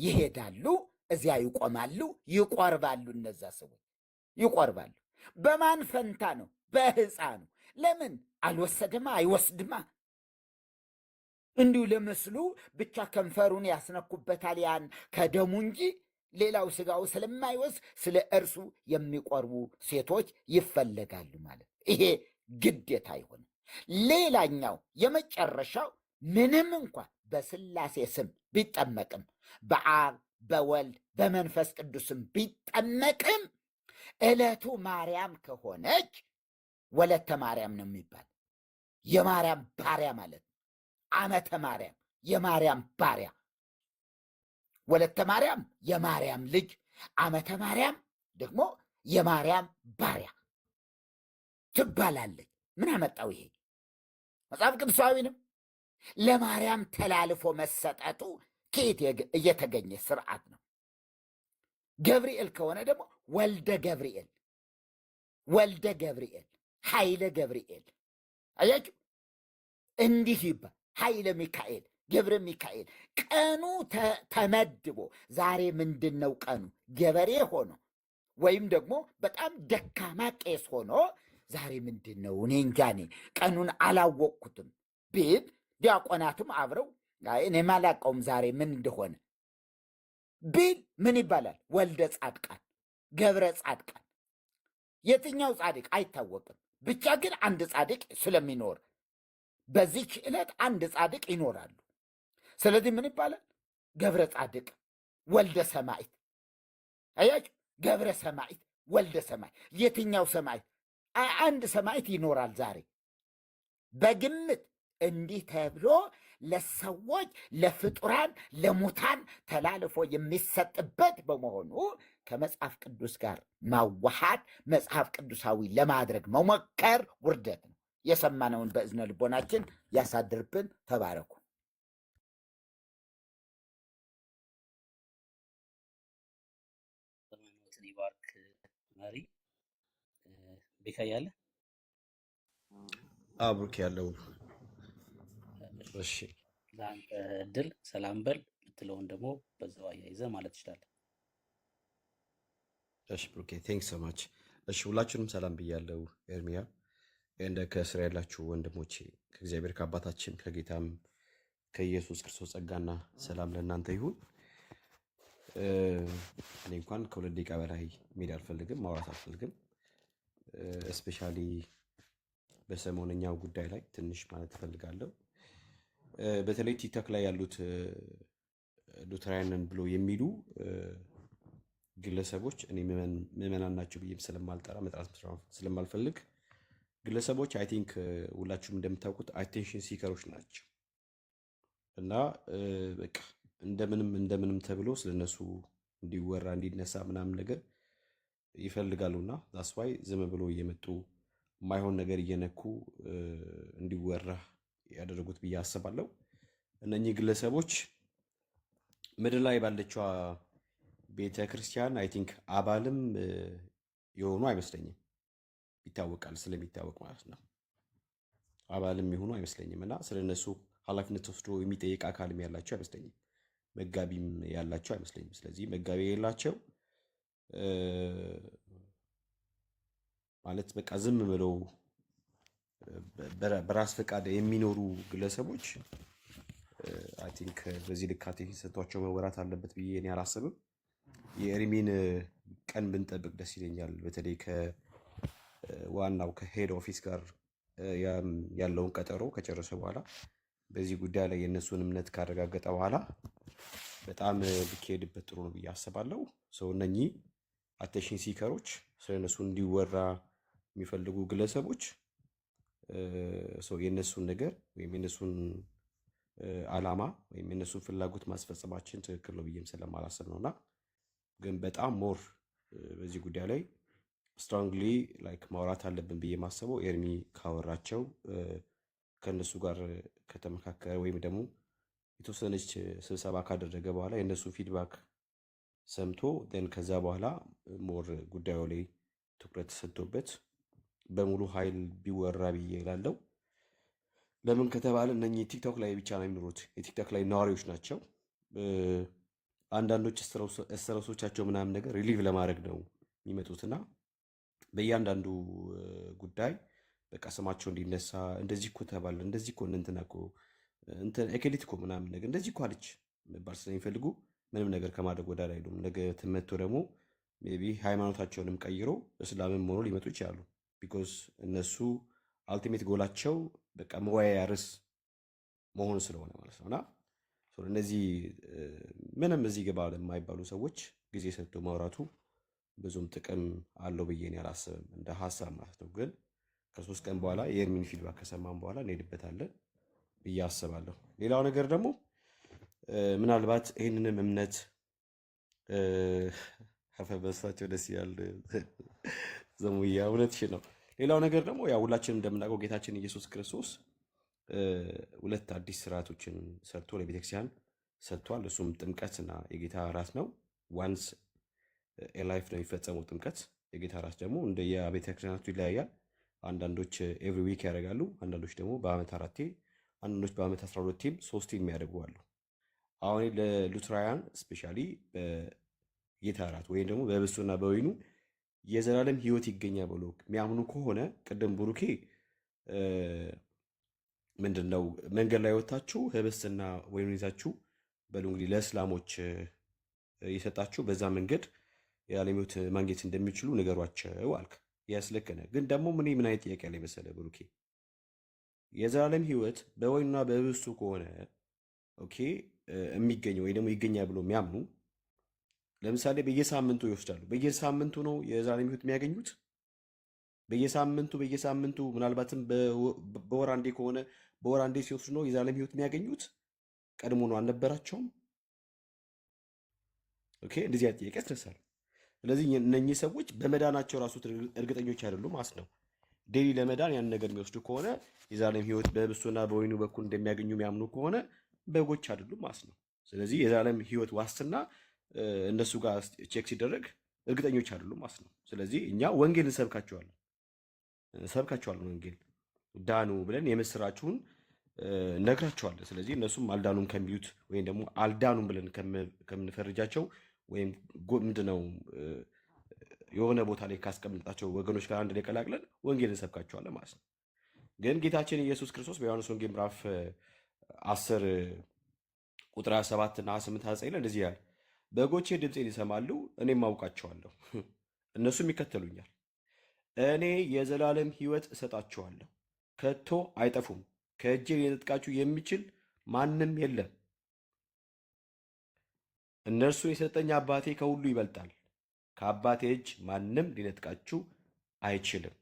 ይሄዳሉ፣ እዚያ ይቆማሉ፣ ይቆርባሉ። እነዛ ሰዎች ይቆርባሉ። በማን ፈንታ ነው? በሕፃኑ። ለምን አልወሰድማ? አይወስድማ። እንዲሁ ለምስሉ ብቻ ከንፈሩን ያስነኩበታል ያን ከደሙ እንጂ ሌላው ስጋው ስለማይወስድ ስለ እርሱ የሚቆርቡ ሴቶች ይፈለጋሉ ማለት ይሄ ግዴታ ይሆን። ሌላኛው የመጨረሻው ምንም እንኳን በስላሴ ስም ቢጠመቅም በአብ በወልድ በመንፈስ ቅዱስም ቢጠመቅም ዕለቱ ማርያም ከሆነች ወለተ ማርያም ነው የሚባል። የማርያም ባሪያ ማለት ነው። ዓመተ ማርያም የማርያም ባሪያ፣ ወለተ ማርያም የማርያም ልጅ፣ ዓመተ ማርያም ደግሞ የማርያም ባሪያ ትባላለች። ምን አመጣው ይሄ? መጽሐፍ ቅዱሳዊ ነው። ለማርያም ተላልፎ መሰጠቱ ከየት እየተገኘ ስርዓት ነው? ገብርኤል ከሆነ ደግሞ ወልደ ገብርኤል፣ ወልደ ገብርኤል፣ ኃይለ ገብርኤል። አያችሁ፣ እንዲህ ይባል። ኃይለ ሚካኤል፣ ገብረ ሚካኤል። ቀኑ ተመድቦ ዛሬ ምንድን ነው ቀኑ? ገበሬ ሆኖ ወይም ደግሞ በጣም ደካማ ቄስ ሆኖ ዛሬ ምንድን ነው እኔ እንጃ እኔ ቀኑን አላወቅኩትም ቢል ዲያቆናትም አብረው እኔም አላውቀውም ዛሬ ምን እንደሆነ ቢል ምን ይባላል? ወልደ ጻድቃን፣ ገብረ ጻድቃን። የትኛው ጻድቅ አይታወቅም። ብቻ ግን አንድ ጻድቅ ስለሚኖር በዚች ዕለት አንድ ጻድቅ ይኖራሉ። ስለዚህ ምን ይባላል? ገብረ ጻድቅ ወልደ ሰማዕት። አያችሁ፣ ገብረ ሰማዕት ወልደ ሰማዕት። የትኛው ሰማዕት? አንድ ሰማዕት ይኖራል ዛሬ በግምት። እንዲህ ተብሎ ለሰዎች ለፍጡራን ለሙታን ተላልፎ የሚሰጥበት በመሆኑ ከመጽሐፍ ቅዱስ ጋር ማዋሃድ መጽሐፍ ቅዱሳዊ ለማድረግ መሞከር ውርደት ነው። የሰማነውን በእዝነ ልቦናችን ያሳድርብን። ተባረኩ። ሃይማኖትን ይባርክ። መሪ ቤካ ያለ አብሩክ ያለው እሺ ለአንተ እድል ሰላም በል ብትለውን ደግሞ በዛው አያይዘህ ማለት ትችላለህ። እሺ ብሩኬ ቴንክ ሶ ማች። እሺ ሁላችሁንም ሰላም ብያለሁ። ኤርሚያ እንደ ከስራ ያላችሁ ወንድሞቼ ከእግዚአብሔር ከአባታችን ከጌታም ከኢየሱስ ክርስቶስ ጸጋና ሰላም ለእናንተ ይሁን። እኔ እንኳን ከሁለት ደቂቃ በላይ መሄድ አልፈልግም፣ ማውራት አልፈልግም። እስፔሻሊ በሰሞነኛው ጉዳይ ላይ ትንሽ ማለት እፈልጋለሁ። በተለይ ቲክቶክ ላይ ያሉት ሉተራውያንን ብሎ የሚሉ ግለሰቦች እኔ ምዕመናን ናቸው ብዬም ስለማልጠራ መጥራት ስለማልፈልግ ግለሰቦች አይ ቲንክ ሁላችሁም እንደምታውቁት አቴንሽን ሲከሮች ናቸው እና በቃ እንደምንም ተብሎ ስለነሱ እንዲወራ እንዲነሳ ምናምን ነገር ይፈልጋሉና ዛስ ዋይ ዝም ብሎ እየመጡ የማይሆን ነገር እየነኩ እንዲወራ ያደረጉት ብዬ አስባለሁ። እነኚህ ግለሰቦች ምድር ላይ ባለችዋ ቤተ ክርስቲያን አይ ቲንክ አባልም የሆኑ አይመስለኝም። ይታወቃል፣ ስለሚታወቅ ማለት ነው። አባልም የሆኑ አይመስለኝም እና ስለነሱ ኃላፊነት ወስዶ የሚጠይቅ አካልም ያላቸው አይመስለኝም። መጋቢም ያላቸው አይመስለኝም። ስለዚህ መጋቢ የላቸው ማለት በቃ ዝም ብለው በራስ ፈቃድ የሚኖሩ ግለሰቦች አይ ቲንክ በዚህ ልክ አቴንሽን ሰጥቷቸው መወራት አለበት ብዬ እኔ አላስብም። የኤርሚን ቀን ብንጠብቅ ደስ ይለኛል። በተለይ ከዋናው ከሄድ ኦፊስ ጋር ያለውን ቀጠሮ ከጨረሰ በኋላ በዚህ ጉዳይ ላይ የእነሱን እምነት ካረጋገጠ በኋላ በጣም ቢካሄድበት ጥሩ ነው ብዬ አስባለሁ። ሰው እነኚህ አቴንሽን ሲከሮች ስለነሱ እንዲወራ የሚፈልጉ ግለሰቦች ሰው የእነሱን ነገር ወይም የእነሱን አላማ ወይም የእነሱን ፍላጎት ማስፈጸማችን ትክክል ነው ብዬም ስለማላስብ ነውና ግን በጣም ሞር በዚህ ጉዳይ ላይ ስትሮንግሊ ላይክ ማውራት አለብን ብዬ ማሰበው ኤርሚ ካወራቸው ከእነሱ ጋር ከተመካከረ ወይም ደግሞ የተወሰነች ስብሰባ ካደረገ በኋላ የእነሱ ፊድባክ ሰምቶ ን ከዛ በኋላ ሞር ጉዳዩ ላይ ትኩረት ተሰጥቶበት በሙሉ ኃይል ቢወራ ብዬ እላለሁ። ለምን ከተባለ እነኚህ ቲክቶክ ላይ ብቻ ነው የሚኖሩት፣ የቲክቶክ ላይ ነዋሪዎች ናቸው። አንዳንዶች እስትረሶቻቸው ምናምን ነገር ሪሊቭ ለማድረግ ነው የሚመጡትና በእያንዳንዱ ጉዳይ በቃ ስማቸው እንዲነሳ እንደዚህ እኮ ተባለ፣ እንደዚህ እኮ እንትና እኮ ኤኬሊት እኮ ምናምን ነገር እንደዚህ እኮ አለች መባል ስለሚፈልጉ ምንም ነገር ከማድረግ ወደ አይሉም። ነገ ትመቶ ደግሞ ሜይ ቢ ሃይማኖታቸውንም ቀይሮ እስላምም ሆኖ ሊመጡ ይችላሉ። ቢኮዝ እነሱ አልቲሜት ጎላቸው በቃ መወያያ ርዕስ መሆኑ ስለሆነ ማለት ነው። እና እነዚህ ምንም እዚህ ገባ ለማይባሉ ሰዎች ጊዜ ሰጥቶ ማውራቱ ብዙም ጥቅም አለው ብዬ እኔ አላስብም፣ እንደ ሀሳብ ማለት ነው። ግን ከ3 ቀን በኋላ የኤርሚን ፊድባክ ከሰማን በኋላ እንሄድበታለን ብዬ አስባለሁ። ሌላው ነገር ደግሞ ምናልባት ይህንንም እምነት ከፈበሳቸው ደስ ይላል ዘሙያ እውነትሽ ነው። ሌላው ነገር ደግሞ ያው ሁላችንም እንደምናውቀው ጌታችን ኢየሱስ ክርስቶስ 2 አዲስ ስርዓቶችን ሰርቶ ለቤተክርስቲያን ሰጥቷል። እሱም ጥምቀትና የጌታ እራት ነው። ዋንስ ኤላይፍ ነው የሚፈጸመው ጥምቀት። የጌታ እራት ደግሞ እንደ የቤተክርስቲያናቱ ይለያያል። አንዳንዶች ኤቭሪ ዊክ ያደርጋሉ፣ አንዳንዶች ደግሞ በአመት 4ቴ፣ አንዳንዶች በአመት 12ቴም 3ቴ የሚያደርጉ አሉ። አሁን ለሉትራውያን ስፔሻሊ በጌታ እራት ወይም ደግሞ በህብስቱና በወይኑ የዘላለም ህይወት ይገኛል ብሎ የሚያምኑ ከሆነ ቅድም ብሩኬ ምንድነው መንገድ ላይ ወጣችሁ ህብስትና ወይኑን ይዛችሁ በሉ እንግዲህ ለእስላሞች የሰጣችሁ በዛ መንገድ የዓለም ህይወት ማግኘት እንደሚችሉ ንገሯቸው አልክ። ያስለከነ ግን ደግሞ ምን አይነት ጥያቄ ያለ መሰለህ ብሩኬ፣ የዘላለም ህይወት በወይኑና በህብስቱ ከሆነ ኦኬ የሚገኘው ወይ ደግሞ ይገኛል ብሎ የሚያምኑ ለምሳሌ በየሳምንቱ ይወስዳሉ። በየሳምንቱ ነው የዘላለም ህይወት የሚያገኙት። በየሳምንቱ ምናልባትም በወር አንዴ ከሆነ በወር አንዴ ሲወስዱ ነው የዘላለም ህይወት የሚያገኙት። ቀድሞ ነው አልነበራቸውም? ኦኬ እንደዚህ አይነት ጥያቄ ያስነሳል። ስለዚህ እነኚህ ሰዎች በመዳናቸው ራሱ እርግጠኞች አይደሉም ማለት ነው። ዴሊ ለመዳን ያን ነገር የሚወስዱ ከሆነ የዘላለም ህይወት በህብስቱና በወይኑ በኩል እንደሚያገኙ የሚያምኑ ከሆነ በጎች አይደሉም ማለት ነው። ስለዚህ የዘላለም ህይወት ዋስትና እነሱ ጋር ቼክ ሲደረግ እርግጠኞች አይደሉም ማለት ነው። ስለዚህ እኛ ወንጌል እንሰብካቸዋለን ወንጌል ዳኑ ብለን የምስራችሁን ነግራቸዋለን። ስለዚህ እነሱም አልዳኑም ከሚሉት ወይም ደግሞ አልዳኑም ብለን ከምንፈርጃቸው ወይም ምንድነው የሆነ ቦታ ላይ ካስቀምጣቸው ወገኖች ጋር አንድ ላይ ቀላቅለን ወንጌል እንሰብካቸዋለን ማለት ነው። ግን ጌታችን ኢየሱስ ክርስቶስ በዮሐንስ ወንጌል ምዕራፍ 10 ቁጥር 27 እና 28 29 ላይ እንደዚህ ያለ በጎቼ ድምፄን ይሰማሉ፣ እኔም አውቃቸዋለሁ፣ እነሱም ይከተሉኛል። እኔ የዘላለም ሕይወት እሰጣቸዋለሁ፣ ከቶ አይጠፉም፣ ከእጄ ሊነጥቃችሁ የሚችል ማንም የለም። እነርሱን የሰጠኝ አባቴ ከሁሉ ይበልጣል፣ ከአባቴ እጅ ማንም ሊነጥቃችሁ አይችልም።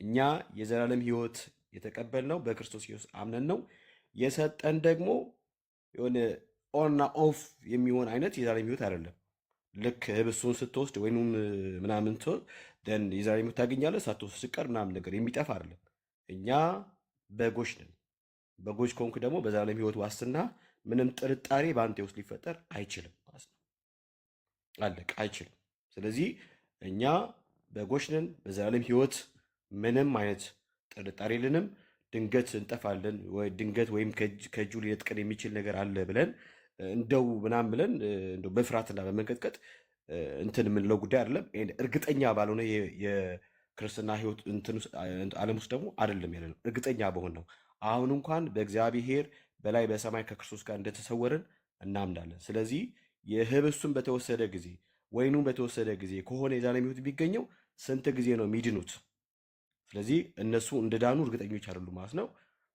እኛ የዘላለም ሕይወት የተቀበልነው በክርስቶስ ኢየሱስ አምነን ነው። የሰጠን ደግሞ የሆነ ኦንና ኦፍ የሚሆን አይነት የዘላለም ሕይወት አይደለም። ልክ ህብሱን ስትወስድ ወይም ምናምን የዘላለም ሕይወት ታገኛለህ፣ ሳትወስድ ስቀር ምናምን ነገር የሚጠፋ አይደለም። እኛ በጎች ነን። በጎች ከሆንክ ደግሞ በዘላለም ሕይወት ዋስትና ምንም ጥርጣሬ በአንተ ውስጥ ሊፈጠር አይችልም ማለት ነው። አለቅ አይችልም። ስለዚህ እኛ በጎች ነን። በዘላለም ሕይወት ምንም አይነት ጥርጣሬ የለንም። ድንገት እንጠፋለን ወይ ድንገት ወይም ከእጁ ሊነጥቀን የሚችል ነገር አለ ብለን እንደው ምናምን ብለን እንደው በፍርሃትና በመንቀጥቀጥ እንትን የምንለው ጉዳይ አይደለም። እርግጠኛ ባልሆነ የክርስትና ሕይወት ዓለም ውስጥ ደግሞ አይደለም ያለ ነው። እርግጠኛ በሆን ነው አሁን እንኳን በእግዚአብሔር በላይ በሰማይ ከክርስቶስ ጋር እንደተሰወርን እናምናለን። ስለዚህ የህብሱን በተወሰደ ጊዜ ወይኑን በተወሰደ ጊዜ ከሆነ የዘላለም ሕይወት የሚገኘው ስንት ጊዜ ነው የሚድኑት? ስለዚህ እነሱ እንደዳኑ እርግጠኞች አይደሉም ማለት ነው።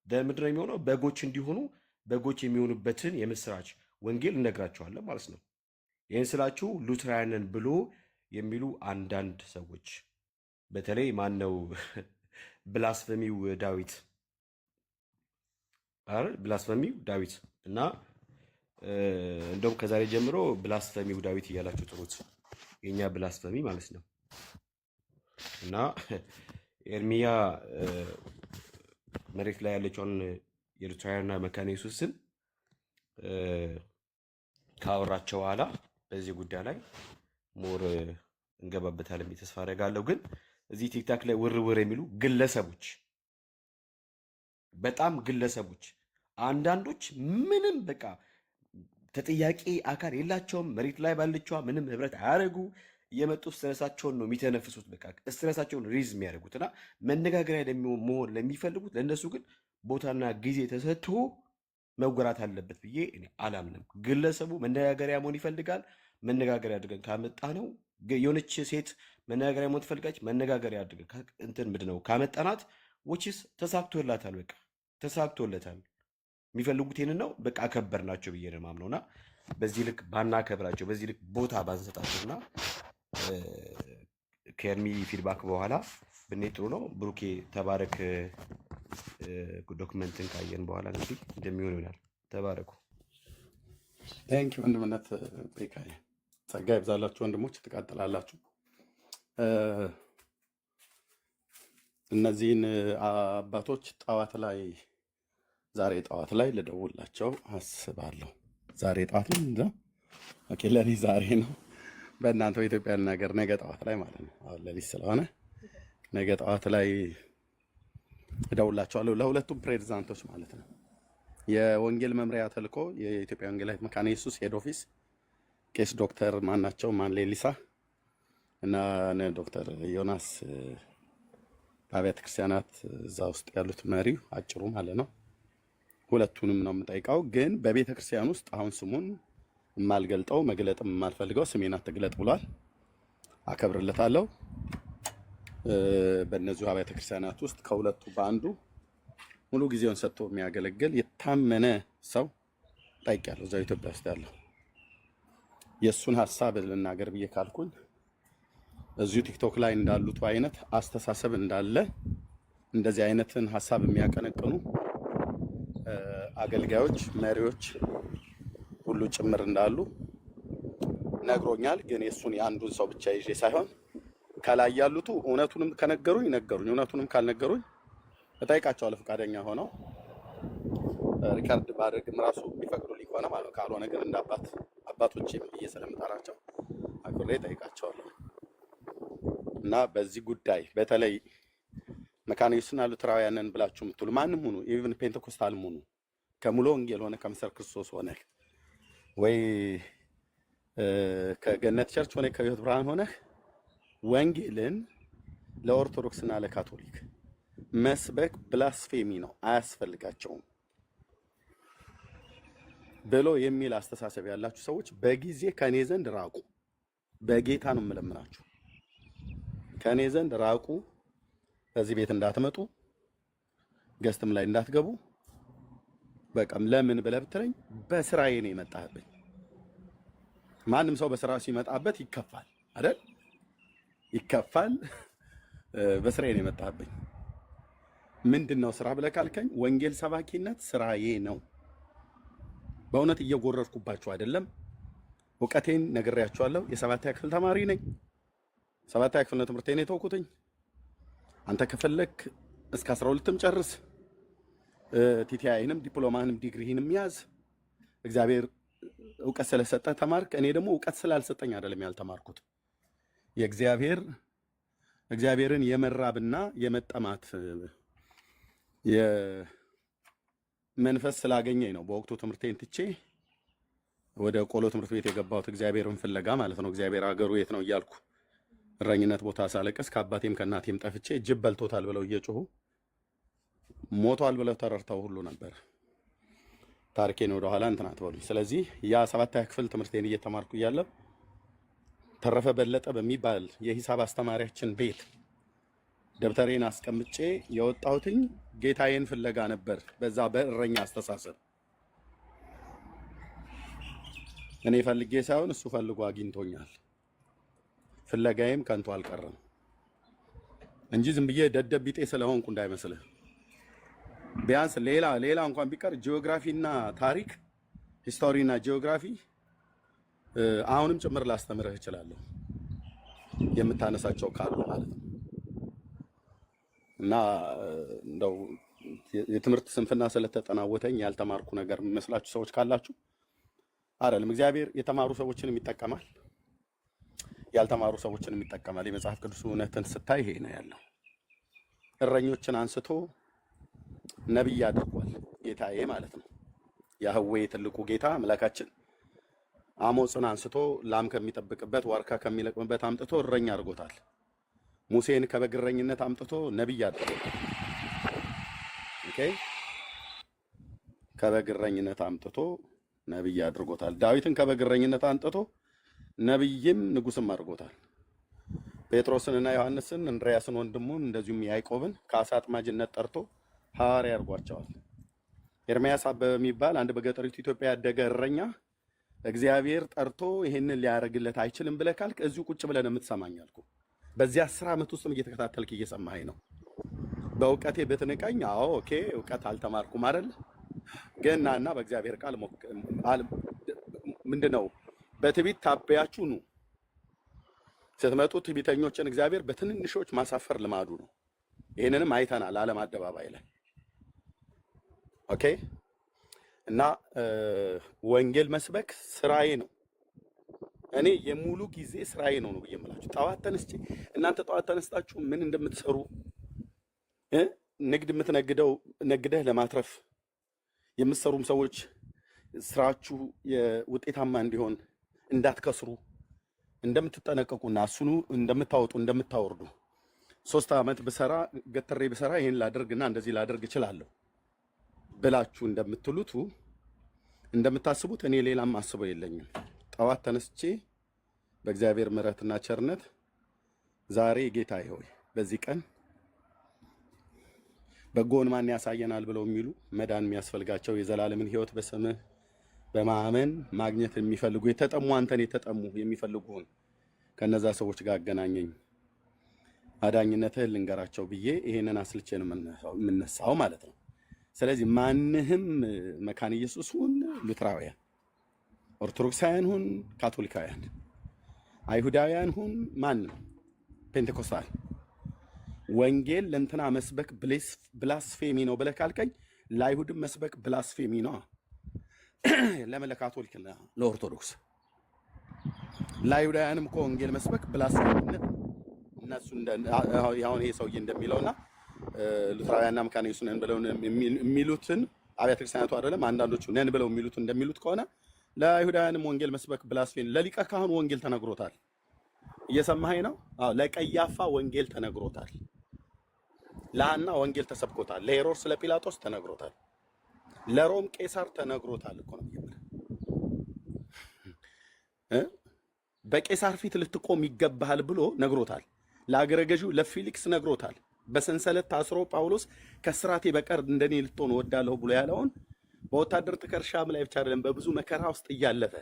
ምንድን ነው የሚሆነው? በጎች እንዲሆኑ በጎች የሚሆኑበትን የምስራች ወንጌል እነግራቸዋለን ማለት ነው። ይህን ስላችሁ ሉትራያንን ብሎ የሚሉ አንዳንድ ሰዎች በተለይ ማን ነው ብላስፈሚው ዳዊት ብላስፈሚው ዳዊት እና እንደውም ከዛሬ ጀምሮ ብላስፈሚው ዳዊት እያላችሁ ጥሩት፣ የኛ ብላስፈሚ ማለት ነው። እና ኤርሚያ መሬት ላይ ያለችውን የሉትራያንና መካነ ኢየሱስን ካወራቸው በኋላ በዚህ ጉዳይ ላይ ሞር እንገባበታለን ብዬ ተስፋ አደርጋለሁ። ግን እዚህ ቲክታክ ላይ ውርውር የሚሉ ግለሰቦች፣ በጣም ግለሰቦች፣ አንዳንዶች ምንም በቃ ተጠያቂ አካል የላቸውም። መሬት ላይ ባለችዋ ምንም ህብረት አያደርጉ እየመጡ ስትረሳቸውን ነው የሚተነፍሱት። በቃ ስትረሳቸውን ሪዝ የሚያደርጉትና መነጋገሪያ መሆን ለሚፈልጉት ለእነሱ ግን ቦታና ጊዜ ተሰጥቶ መወራት አለበት ብዬ እኔ አላምንም። ግለሰቡ መነጋገሪያ መሆን ይፈልጋል። መነጋገሪያ አድርገን ካመጣ ነው የሆነች ሴት መነጋገሪያ መሆን ትፈልጋች። መነጋገሪያ አድርገን እንትን ምንድን ነው ካመጣናት ውችስ ተሳክቶላታል። በቃ ተሳክቶለታል። የሚፈልጉት ይህንን ነው። በቃ አከበር ናቸው ብዬ ነው የማምነውና በዚህ ልክ ባናከብራቸው፣ በዚህ ልክ ቦታ ባንሰጣቸውና ከኤርሚ ፊድባክ በኋላ ብንሄድ ጥሩ ነው። ብሩኬ ተባረክ። ዶክመንትን ካየን በኋላ እንግዲህ እንደሚሆን ይሆናል። ተባረኩ። ቴንክ ዩ ወንድምነት ቤካዬ፣ ጸጋ ይብዛላችሁ ወንድሞች፣ ትቀጥላላችሁ። እነዚህን አባቶች ዛሬ ጠዋት ላይ ልደውላቸው አስባለሁ። ዛሬ ጠዋት ላይ እንደ ኦኬ፣ ለኔ ዛሬ ነው። በእናንተ በኢትዮጵያ ነገር ነገ ጠዋት ላይ ማለት ነው። አሁን ለሊት ስለሆነ ነገ ጠዋት ላይ እደውላቸዋለሁ፣ ለሁለቱም ፕሬዝዳንቶች ማለት ነው። የወንጌል መምሪያ ተልኮ የኢትዮጵያ ወንጌላዊት መካነ ኢየሱስ ሄድ ኦፊስ ቄስ ዶክተር ማናቸው ሌሊሳ እና ዶክተር ዮናስ በአብያተ ክርስቲያናት እዛ ውስጥ ያሉት መሪው አጭሩ ማለት ነው። ሁለቱንም ነው የምጠይቀው። ግን በቤተ ክርስቲያን ውስጥ አሁን ስሙን የማልገልጠው መግለጥም የማልፈልገው ስሜን አትግለጥ ብሏል። አከብርለታለሁ። በእነዚሁ አብያተ ክርስቲያናት ውስጥ ከሁለቱ በአንዱ ሙሉ ጊዜውን ሰጥቶ የሚያገለግል የታመነ ሰው ጠይቄያለሁ። እዛው ኢትዮጵያ ውስጥ ያለው የእሱን ሀሳብ ልናገር ብዬ ካልኩኝ እዚሁ ቲክቶክ ላይ እንዳሉት አይነት አስተሳሰብ እንዳለ እንደዚህ አይነትን ሀሳብ የሚያቀነቅኑ አገልጋዮች፣ መሪዎች ሁሉ ጭምር እንዳሉ ነግሮኛል። ግን የእሱን የአንዱን ሰው ብቻ ይዤ ሳይሆን ከላይ ያሉቱ እውነቱንም ከነገሩኝ ነገሩኝ፣ እውነቱንም ካልነገሩኝ እጠይቃቸዋለሁ። ፈቃደኛ ሆነው ሪካርድ ባደርግም ራሱ የሚፈቅዱልኝ ከሆነ ማለት ነው። ካልሆነ ግን እንደ አባቶቼም ብዬ ስለምጠራቸው አክብሬ እጠይቃቸዋለሁ። እና በዚህ ጉዳይ በተለይ መካነ ኢየሱስና ሉትራውያንን ብላችሁ የምትሉ ማንም ሁኑ፣ ኢቭን ፔንቴኮስታልም ሁኑ፣ ከሙሉ ወንጌል ሆነ ከምስራቅ ክርስቶስ ሆነ ወይ ከገነት ቸርች ሆነ ከህይወት ብርሃን ሆነ ወንጌልን ለኦርቶዶክስና ለካቶሊክ መስበክ ብላስፌሚ ነው፣ አያስፈልጋቸውም ብሎ የሚል አስተሳሰብ ያላችሁ ሰዎች በጊዜ ከኔ ዘንድ ራቁ። በጌታ ነው የምለምናችሁ፣ ከኔ ዘንድ ራቁ። በዚህ ቤት እንዳትመጡ፣ ገስትም ላይ እንዳትገቡ። በቃም ለምን ብለህ ብትለኝ በስራዬ ነው የመጣህብኝ። ማንም ሰው በስራ ሲመጣበት ይከፋል አይደል? ይከፋል። በስራዬ ነው የመጣህብኝ። ምንድነው ስራ ብለህ ካልከኝ ወንጌል ሰባኪነት ስራዬ ነው። በእውነት እየጎረርኩባችሁ አይደለም። እውቀቴን ነግሬያችኋለሁ። የሰባተኛ ክፍል ተማሪ ነኝ። ሰባተኛ ክፍል ነው ትምህርቴን የተውኩትኝ። አንተ ከፈለክ እስከ 12ም ጨርስ፣ ቲቲአይንም ዲፕሎማንም ዲግሪህንም ያዝ። እግዚአብሔር እውቀት ስለሰጠ ተማርክ። እኔ ደግሞ እውቀት ስላልሰጠኝ አይደለም ያልተማርኩት። እግዚአብሔርን የመራብና የመጠማት የመንፈስ ስላገኘኝ ነው በወቅቱ ትምህርቴን ትቼ ወደ ቆሎ ትምህርት ቤት የገባሁት፣ እግዚአብሔርን ፍለጋ ማለት ነው። እግዚአብሔር አገሩ የት ነው እያልኩ እረኝነት ቦታ ሳለቀስ ከአባቴም ከእናቴም ጠፍቼ ጅብ በልቶታል ብለው እየጮሁ ሞቷል ብለው ተረድተው ሁሉ ነበር። ታሪኬን ወደኋላ እንትን አትበሉኝ። ስለዚህ ያ ሰባተኛ ክፍል ትምህርቴን እየተማርኩ እያለሁ ተረፈ በለጠ በሚባል የሂሳብ አስተማሪያችን ቤት ደብተሬን አስቀምጬ የወጣሁትኝ ጌታዬን ፍለጋ ነበር። በዛ በእረኛ አስተሳሰብ እኔ ፈልጌ ሳይሆን እሱ ፈልጎ አግኝቶኛል። ፍለጋዬም ከንቱ አልቀረም እንጂ ዝም ብዬ ደደብ ቢጤ ስለሆንኩ እንዳይመስልህ። ቢያንስ ሌላ እንኳን ቢቀር ጂኦግራፊና ታሪክ፣ ሂስቶሪና ጂኦግራፊ አሁንም ጭምር ላስተምርህ እችላለሁ የምታነሳቸው ካሉ ማለት ነው። እና እንደው የትምህርት ስንፍና ስለተጠናወተኝ ያልተማርኩ ነገር የሚመስላችሁ ሰዎች ካላችሁ አይደለም። እግዚአብሔር የተማሩ ሰዎችንም ይጠቀማል፣ ያልተማሩ ሰዎችንም ይጠቀማል። የመጽሐፍ ቅዱስ እውነትን ስታይ ይሄ ነው ያለው። እረኞችን አንስቶ ነብይ አድርጓል ጌታዬ ማለት ነው። ያህዌ ትልቁ ጌታ አምላካችን አሞጽን አንስቶ ላም ከሚጠብቅበት ዋርካ ከሚለቅምበት አምጥቶ እረኛ አድርጎታል። ሙሴን ከበግረኝነት አምጥቶ ነብይ አድርጎታል። ኦኬ፣ ከበግረኝነት አምጥቶ ነብይ አድርጎታል። ዳዊትን ከበግረኝነት አምጥቶ ነብይም ንጉስም አድርጎታል። ጴጥሮስንና ዮሐንስን እንድርያስን ወንድሙን እንደዚሁም ያዕቆብን ከአሳ አጥማጅነት ጠርቶ ሐዋርያ አድርጓቸዋል። ኤርምያስ አበበ የሚባል አንድ በገጠሪቱ ኢትዮጵያ ያደገ እረኛ እግዚአብሔር ጠርቶ ይሄንን ሊያደርግለት አይችልም ብለህ ካልክ እዚሁ ቁጭ ብለን የምትሰማኝ አልኩ። በዚህ 10 ዓመት ውስጥም እየተከታተልክ እየሰማኸኝ ነው። በእውቀቴ ብትንቀኝ፣ አዎ ኦኬ፣ እውቀት አልተማርኩም አይደል? ግን ናና በእግዚአብሔር ቃል ምንድነው በትዕቢት ታበያችሁ ኑ። ስትመጡ ትዕቢተኞችን እግዚአብሔር በትንንሾች ማሳፈር ልማዱ ነው። ይሄንንም አይተናል ዓለም አደባባይ ላይ። ኦኬ። እና ወንጌል መስበክ ስራዬ ነው። እኔ የሙሉ ጊዜ ስራዬ ነው ብዬ የምላችሁ። ጠዋት ተነስቼ እናንተ ጠዋት ተነስታችሁ ምን እንደምትሰሩ ንግድ የምትነግደው ነግደህ ለማትረፍ የምትሰሩም ሰዎች ስራችሁ ውጤታማ እንዲሆን እንዳትከስሩ እንደምትጠነቀቁና እሱኑ እንደምታወጡ እንደምታወርዱ 3 ዓመት ብሰራ ገተሬ ብሰራ ይሄን ላደርግና እንደዚህ ላደርግ እችላለሁ ብላችሁ እንደምትሉት እንደምታስቡት እኔ ሌላም አስበው የለኝም። ጠዋት ተነስቼ በእግዚአብሔር ምሕረትና ቸርነት ዛሬ ጌታዬ ሆይ በዚህ ቀን በጎን ማን ያሳየናል ብለው የሚሉ መዳን የሚያስፈልጋቸው የዘላለምን ሕይወት በስምህ በማመን ማግኘት የሚፈልጉ የተጠሙ አንተን የተጠሙ የሚፈልጉን ከነዛ ሰዎች ጋር አገናኘኝ፣ አዳኝነትህን ልንገራቸው ብዬ ይሄንን አስልቼን የምነሳው ማለት ነው። ስለዚህ ማንህም መካነ ኢየሱስ ሁን፣ ሉትራውያን፣ ኦርቶዶክሳውያን ሁን፣ ካቶሊካውያን፣ አይሁዳውያን ሁን፣ ማንም ፔንቴኮስታል ወንጌል ለእንትና መስበክ ብላስፌሚ ነው ብለህ ካልከኝ ለአይሁድም መስበክ ብላስፌሚ ነው። ለምን ለካቶሊክና ለኦርቶዶክስ ለአይሁዳውያንም እኮ ወንጌል መስበክ ብላስፌሚነት እነሱ አሁን ይሄ ሰውዬ እንደሚለውና ሉትራውያንና መካነ ኢየሱስ ነን ብለው የሚሉትን አብያተ ክርስቲያናቱ አይደለም አንዳንዶቹ ነን ብለው የሚሉት እንደሚሉት ከሆነ ለአይሁዳውያንም ወንጌል መስበክ ብላስፌም ለሊቀ ካህኑ ወንጌል ተነግሮታል። እየሰማኸኝ ነው? አዎ ለቀያፋ ወንጌል ተነግሮታል። ለሐና ወንጌል ተሰብኮታል። ለሄሮድስ ለጲላጦስ ተነግሮታል። ለሮም ቄሳር ተነግሮታል እኮ ነው የሚለው። በቄሳር ፊት ልትቆም ይገባሃል ብሎ ነግሮታል። ለአገረ ገዢው ለፊሊክስ ነግሮታል። በሰንሰለት ታስሮ ጳውሎስ ከስራቴ በቀር እንደኔ ልትሆን እወዳለሁ ብሎ ያለውን በወታደር ትከሻም ላይ ብቻ አይደለም በብዙ መከራ ውስጥ እያለፈ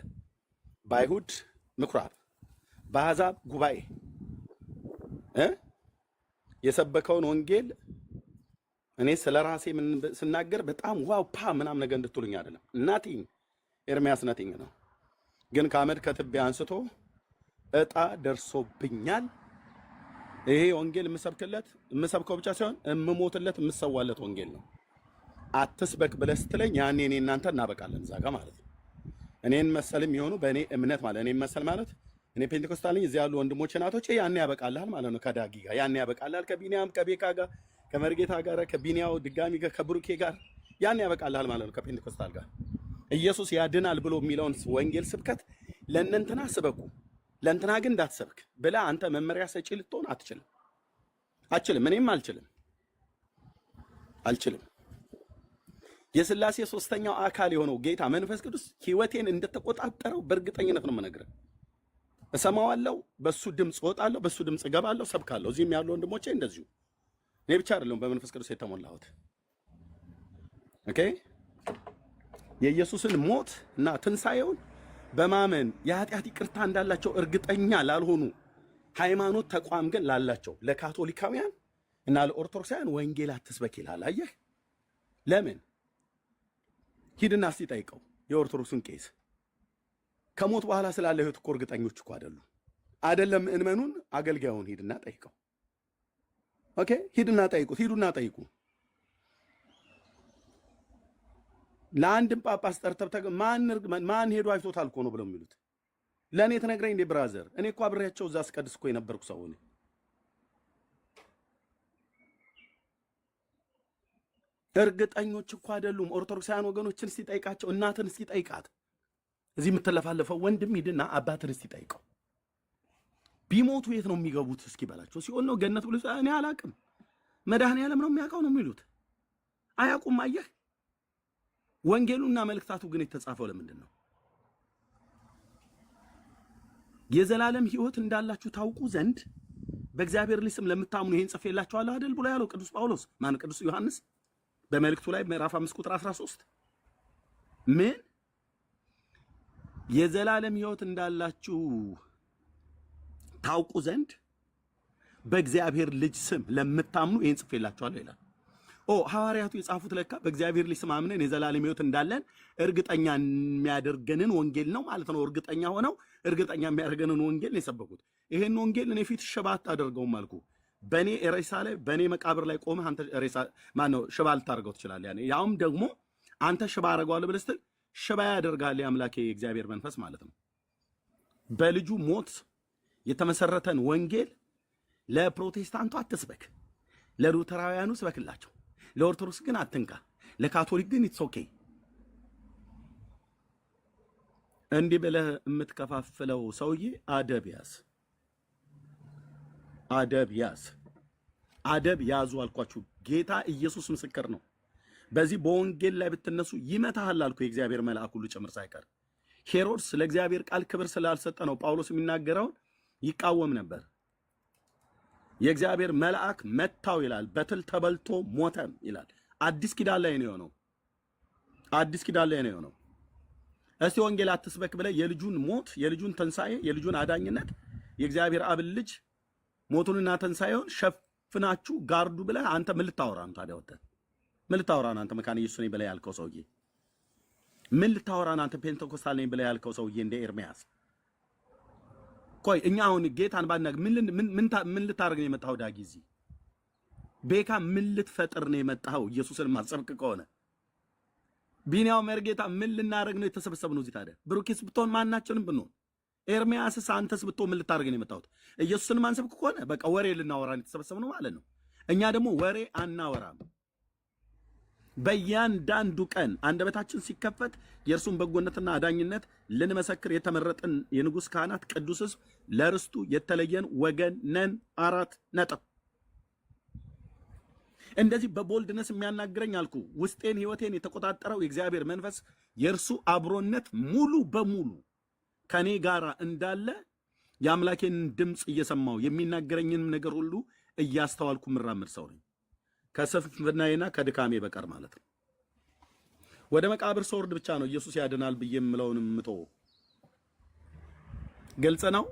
በአይሁድ ምኩራብ በአሕዛብ ጉባኤ የሰበከውን ወንጌል እኔ ስለ ራሴ ስናገር በጣም ዋው ፓ ምናምን ነገር እንድትሉኝ አይደለም። ናቲንግ ኤርሚያስ ናቲንግ ነው። ግን ከአመድ ከትቢያ አንስቶ እጣ ደርሶብኛል። ይሄ ወንጌል የምሰብከው ብቻ ሳይሆን የምሞትለት የምሰዋለት ወንጌል ነው። አትስበክ ብለህ ስትለኝ ያኔ እኔ እናንተ እናበቃለን እዛ ጋር ማለት ነው። እኔን መሰልም የሆኑ በእኔ እምነት ማለት እኔ መሰል ማለት እኔ ፔንቴኮስታል ነኝ። እዚህ ያሉ ወንድሞቼ እናቶቼ ያኔ ያበቃልሃል ማለት ነው። ከዳጊ ጋር ያኔ ያበቃልሃል፣ ከቢኒያም ከቤካ ጋር ከመርጌታ ጋር ከቢኒያው ድጋሚ ጋር ከብሩኬ ጋር ያኔ ያበቃልሃል ማለት ነው። ከፔንቴኮስታል ጋር ኢየሱስ ያድናል ብሎ የሚለውን ወንጌል ስብከት ለእነንትና ስበኩ ለእንትና ግን እንዳትሰብክ ብላ አንተ መመሪያ ሰጪ ልትሆን አትችልም። እኔም አልችልም። የሥላሴ ሶስተኛው አካል የሆነው ጌታ መንፈስ ቅዱስ ሕይወቴን እንደተቆጣጠረው በእርግጠኝነት ነው የምነግርህ። እሰማዋለሁ፣ በሱ ድምፅ እወጣለሁ፣ በሱ ድምፅ እገባለሁ፣ ሰብካለሁ። እዚህም ያሉ ወንድሞቼ እንደዚሁ። እኔ ብቻ አይደለሁም በመንፈስ ቅዱስ የተሞላሁት። ኦኬ። የኢየሱስን ሞት እና ትንሣኤውን በማመን የኃጢአት ይቅርታ እንዳላቸው እርግጠኛ ላልሆኑ ሃይማኖት ተቋም ግን ላላቸው ለካቶሊካውያን እና ለኦርቶዶክሳውያን ወንጌል አትስበክ ይላል። አየህ ለምን? ሂድና እስቲ ጠይቀው የኦርቶዶክሱን ቄስ። ከሞት በኋላ ስላለ ህይወት እኮ እርግጠኞች እኮ አይደለም። ምእመኑን አገልጋዩን ሂድና ጠይቀው። ኦኬ ሂድና ጠይቁ። ለአንድም ጳጳስ ጠርተህ ማን ሄዶ አይቶታል እኮ ነው ብለው የሚሉት። ለእኔ ተነግረኝ እንዴ ብራዘር? እኔ እኮ አብሬያቸው እዛ አስቀድስ እኮ የነበርኩ ሰው ነኝ። እርግጠኞች እኮ አይደሉም። ኦርቶዶክሳውያን ወገኖችን እስቲ ጠይቃቸው። እናትን እስቲ ጠይቃት። እዚህ የምትለፋለፈው ወንድም ሂድና አባትን እስቲ ጠይቀው። ቢሞቱ የት ነው የሚገቡት እስኪ በላቸው። ሲሆን ነው ገነት ብሎ እኔ አላቅም መድኃኔዓለም ነው የሚያውቀው ነው የሚሉት። አያውቁም። አየህ ወንጌሉና መልእክታቱ ግን የተጻፈው ለምንድን ነው? የዘላለም ሕይወት እንዳላችሁ ታውቁ ዘንድ በእግዚአብሔር ልጅ ስም ለምታምኑ ይሄን ጽፌላችኋለሁ አይደል ብሎ ያለው ቅዱስ ጳውሎስ ቅዱስ ዮሐንስ በመልእክቱ ላይ ምዕራፍ 5 ቁጥር 13 ምን የዘላለም ሕይወት እንዳላችሁ ታውቁ ዘንድ በእግዚአብሔር ልጅ ስም ለምታምኑ ይሄን ጽፌላችኋለሁ ይላል። ሐዋርያቱ የጻፉት ለካ በእግዚአብሔር ልጅ ስም አምነን የዘላለም ሕይወት እንዳለን እርግጠኛ የሚያደርገንን ወንጌል ነው ማለት ነው። እርግጠኛ ሆነው እርግጠኛ የሚያደርገንን ወንጌል ነው የሰበኩት። ይሄን ወንጌል እኔ ፊት ሽባ አታደርገውም አልኩ። በእኔ ሬሳ ላይ በእኔ መቃብር ላይ ቆመህ አንተ ሬሳ ሽባ ልታደርገው ትችላለህ። ያውም ደግሞ አንተ ሽባ አደርገዋለሁ ብለህ ስትል ሽባ ያደርጋል የአምላኬ የእግዚአብሔር መንፈስ ማለት ነው። በልጁ ሞት የተመሰረተን ወንጌል ለፕሮቴስታንቱ አትስበክ፣ ለሉተራውያኑ ስበክላቸው። ለኦርቶዶክስ ግን አትንካ፣ ለካቶሊክ ግን ኢትስ ኦኬ። እንዲህ ብለህ የምትከፋፍለው ሰውዬ አደብ ያዙ አልኳችሁ። ጌታ ኢየሱስ ምስክር ነው። በዚህ በወንጌል ላይ ብትነሱ ይመታሃል አልኩ። የእግዚአብሔር መልአክ ሁሉ ጭምር ሳይቀር። ሄሮድስ ለእግዚአብሔር ቃል ክብር ስላልሰጠ ነው ጳውሎስ የሚናገረውን ይቃወም ነበር። የእግዚአብሔር መልአክ መታው ይላል፣ በትል ተበልቶ ሞተም ይላል። አዲስ ኪዳን ላይ ነው የሆነው። እስቲ ወንጌል አትስበክ ብለህ የልጁን ሞት፣ የልጁን ትንሣኤ፣ የልጁን አዳኝነት የእግዚአብሔር አብን ልጅ ሞቱንና ትንሣኤውን ሸፍናችሁ ጋርዱ ብለህ አንተ ምን ልታወራ ነው ታዲያ? ወጥተህ ምን ልታወራ ነው አንተ? መካነ ኢየሱስ ነኝ ብለህ ያልከው ሰውዬ ምን ልታወራ ነው አንተ? ፔንቴኮስታል ነኝ ብለህ ያልከው ሰውዬ እንደ ኤርሚያስ። ቆይ እኛ አሁን ጌታን ባናግ ምን ልታደርግ ነው የመጣኸው? ዳጊ እዚህ ቤካ ምን ልትፈጥር ነው የመጣኸው? ኢየሱስን ማሰብክ ከሆነ ቢኒያው መርጌታ ምን ልናደርግ ነው የተሰበሰብነው እዚህ? ታዲያ ብሩኬስ ብትሆን ማናችንም ብንሆን ኤርሚያስስ አንተስ ብትሆን ምን ልታደርግ ነው የመጣሁት? ኢየሱስን ማንሰብክ ከሆነ በቃ ወሬ ልናወራ ነው የተሰበሰብነው ማለት ነው። እኛ ደግሞ ወሬ አናወራም። በእያንዳንዱ ቀን አንደበታችን ሲከፈት የእርሱን በጎነትና አዳኝነት ልንመሰክር የተመረጥን የንጉሥ ካህናት ቅዱስ ሕዝብ ለርስቱ የተለየን ወገን ነን። 4 ነጥብ። እንደዚህ በቦልድነስ የሚያናግረኝ አልኩ። ውስጤን ህይወቴን የተቆጣጠረው የእግዚአብሔር መንፈስ የእርሱ አብሮነት ሙሉ በሙሉ ከኔ ጋራ እንዳለ የአምላኬን ድምፅ እየሰማው የሚናገረኝንም ነገር ሁሉ እያስተዋልኩ ምራምድ ሰው ነኝ፣ ከስንፍናዬና ከድካሜ በቀር ማለት ነው። ወደ መቃብር ስወርድ ብቻ ነው ኢየሱስ ያድናል ብዬ የምለውን ምጦ ግልጽ ነው።